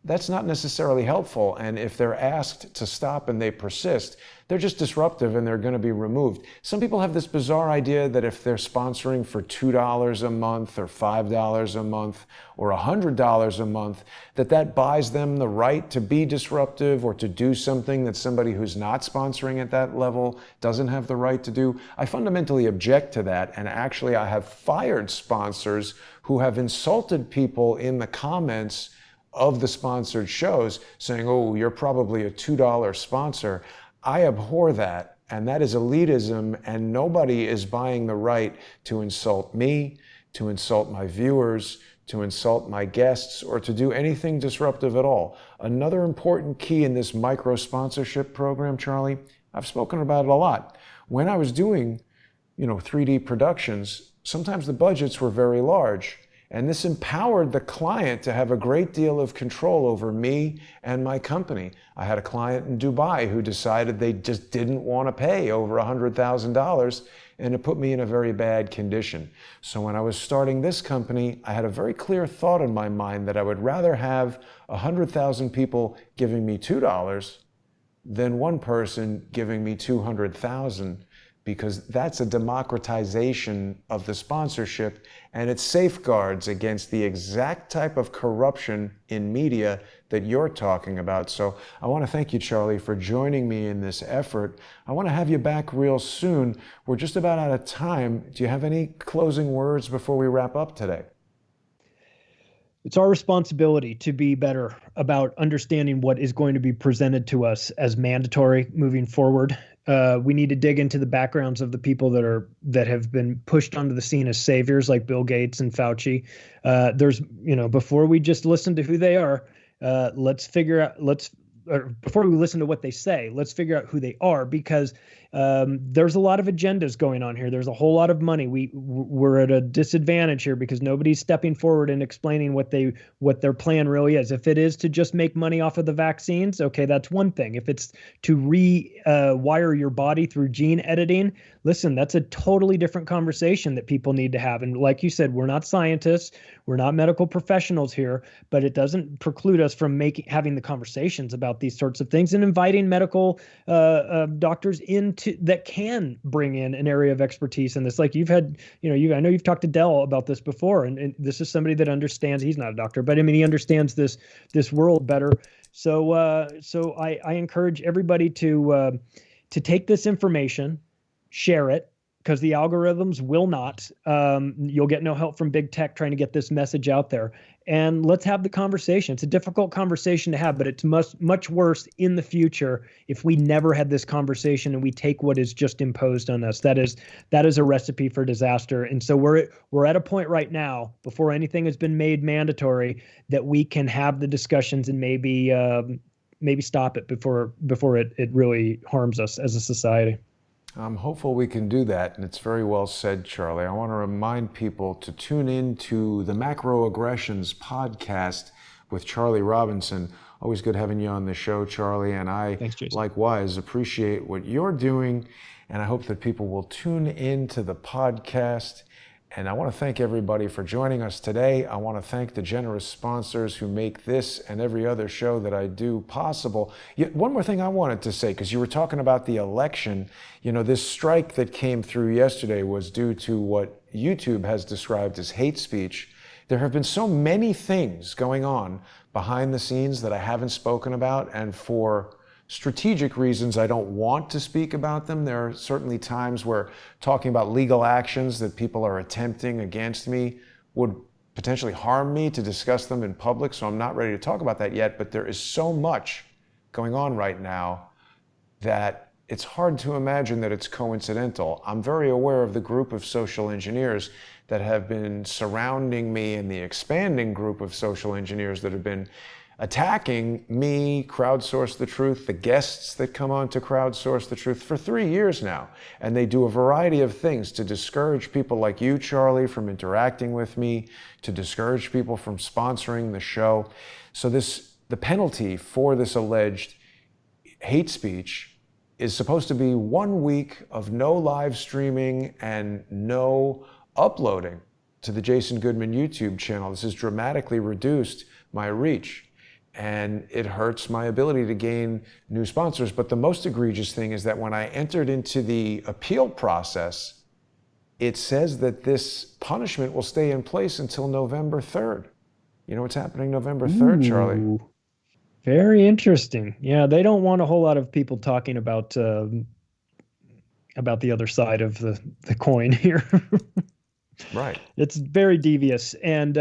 Speaker 1: that's not necessarily helpful. And if they're asked to stop and they persist, they're just disruptive and they're going to be removed. Some people have this bizarre idea that if they're sponsoring for $2 a month or $5 a month or $100 a month, that buys them the right to be disruptive or to do something that somebody who's not sponsoring at that level doesn't have the right to do. I fundamentally object to that, and actually I have fired sponsors who have insulted people in the comments of the sponsored shows saying, oh, you're probably a $2 sponsor. I abhor that, and that is elitism, and nobody is buying the right to insult me, to insult my viewers, to insult my guests, or to do anything disruptive at all. Another important key in this micro-sponsorship program, Charlie, I've spoken about it a lot. When I was doing, 3D productions, sometimes the budgets were very large. And this empowered the client to have a great deal of control over me and my company. I had a client in Dubai who decided they just didn't want to pay over $100,000, and it put me in a very bad condition. So when I was starting this company, I had a very clear thought in my mind that I would rather have 100,000 people giving me $2 than one person giving me 200,000. Because that's a democratization of the sponsorship, and it safeguards against the exact type of corruption in media that you're talking about. So I want to thank you, Charlie, for joining me in this effort. I want to have you back real soon. We're just about out of time. Do you have any closing words before we wrap up today?
Speaker 2: It's our responsibility to be better about understanding what is going to be presented to us as mandatory moving forward. We need to dig into the backgrounds of the people that have been pushed onto the scene as saviors, like Bill Gates and Fauci. Before we just listen to who they are, before we listen to what they say, let's figure out who they are, because there's a lot of agendas going on here. There's a whole lot of money. We're at a disadvantage here because nobody's stepping forward and explaining what their plan really is. If it is to just make money off of the vaccines, okay, that's one thing. If it's to rewire your body through gene editing, listen, that's a totally different conversation that people need to have. And like you said, we're not scientists, we're not medical professionals here, but it doesn't preclude us from having the conversations about these sorts of things and inviting medical doctors that can bring in an area of expertise in this. Like you've had, I know you've talked to Dell about this before, and this is somebody that understands. He's not a doctor, but I mean, he understands this world better. So I encourage everybody to take this information, share it, because the algorithms will not. You'll get no help from big tech trying to get this message out there. And let's have the conversation. It's a difficult conversation to have, but it's much worse in the future if we never had this conversation and we take what is just imposed on us. That is a recipe for disaster. And so we're at a point right now, before anything has been made mandatory, that we can have the discussions and maybe stop it before it really harms us as a society.
Speaker 1: I'm hopeful we can do that, and it's very well said, Charlie. I want to remind people to tune in to the Macroaggressions podcast with Charlie Robinson. Always good having you on the show, Charlie, and
Speaker 2: Thanks, Jason.
Speaker 1: Likewise appreciate what you're doing, and I hope that people will tune in to the podcast. And I want to thank everybody for joining us today. I want to thank the generous sponsors who make this and every other show that I do possible. One more thing I wanted to say, because you were talking about the election. This strike that came through yesterday was due to what YouTube has described as hate speech. There have been so many things going on behind the scenes that I haven't spoken about, and for strategic reasons, I don't want to speak about them. There are certainly times where talking about legal actions that people are attempting against me would potentially harm me to discuss them in public, so I'm not ready to talk about that yet. But there is so much going on right now that it's hard to imagine that it's coincidental. I'm very aware of the group of social engineers that have been surrounding me and the expanding group of social engineers that have been attacking me, Crowdsource the Truth, the guests that come on to Crowdsource the Truth for 3 years now. And they do a variety of things to discourage people like you, Charlie, from interacting with me, to discourage people from sponsoring the show. So the penalty for this alleged hate speech is supposed to be 1 week of no live streaming and no uploading to the Jason Goodman YouTube channel. This has dramatically reduced my reach. and it hurts my ability to gain new sponsors. But the most egregious thing is that when I entered into the appeal process, it says that this punishment will stay in place until November 3rd. You know what's happening November 3rd, Charlie?
Speaker 2: Ooh, very interesting. Yeah, they don't want a whole lot of people talking about the other side of the coin here.
Speaker 1: Right.
Speaker 2: It's very devious, and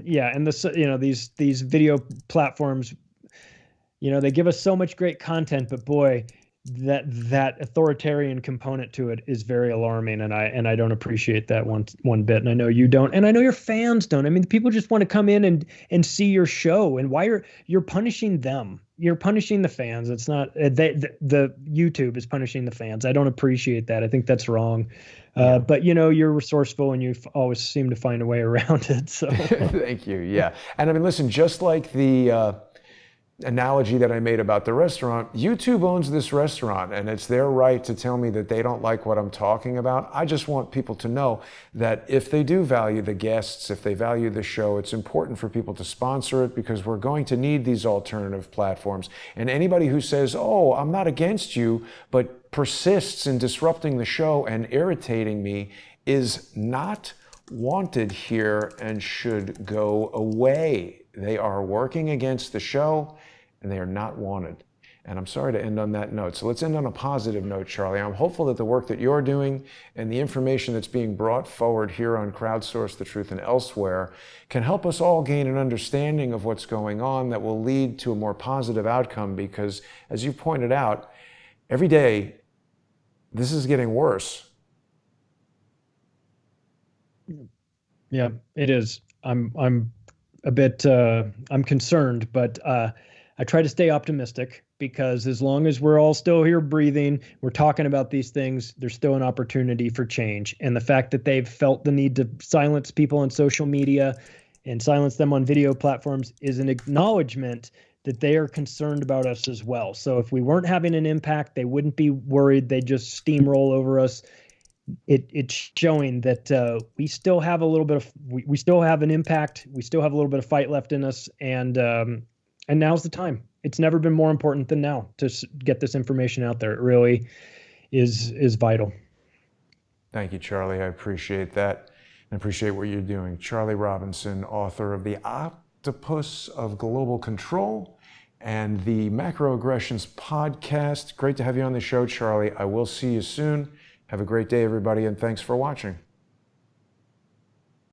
Speaker 2: yeah, and these video platforms, they give us so much great content, but boy, that authoritarian component to it is very alarming, and I don't appreciate that one bit, and I know you don't, and I know your fans don't. I mean, people just want to come in and see your show, and why you're punishing them? You're punishing the fans. It's not the YouTube is punishing the fans. I don't appreciate that. I think that's wrong.
Speaker 1: Yeah.
Speaker 2: But you're resourceful, and you always seem to find a way around it. So
Speaker 1: Thank you. Yeah. And I mean, listen, just like the analogy that I made about the restaurant, YouTube owns this restaurant, and it's their right to tell me that they don't like what I'm talking about. I just want people to know that if they do value the guests, if they value the show, it's important for people to sponsor it, because we're going to need these alternative platforms. And anybody who says, oh, I'm not against you, but persists in disrupting the show and irritating me is not wanted here and should go away. They are working against the show, and they are not wanted. And I'm sorry to end on that note. So let's end on a positive note, Charlie. I'm hopeful that the work that you're doing and the information that's being brought forward here on Crowdsource the Truth and elsewhere can help us all gain an understanding of what's going on that will lead to a more positive outcome, because, as you pointed out, every day this is getting worse.
Speaker 2: yeah, it is. I'm a bit I'm concerned, but I try to stay optimistic, because as long as we're all still here breathing, we're talking about these things, there's still an opportunity for change. And the fact that they've felt the need to silence people on social media and silence them on video platforms is an acknowledgement that they are concerned about us as well. So if we weren't having an impact, they wouldn't be worried. They'd just steamroll over us. It's showing that we still have a little bit of we still have an impact. We still have a little bit of fight left in us, and now's the time. It's never been more important than now to get this information out there. It really is vital.
Speaker 1: Thank you, Charlie. I appreciate that. I appreciate what you're doing. Charlie Robinson, author of The Octopus of Global Control and the Macroaggressions podcast. Great to have you on the show, Charlie. I will see you soon. Have a great day, everybody, and thanks for watching.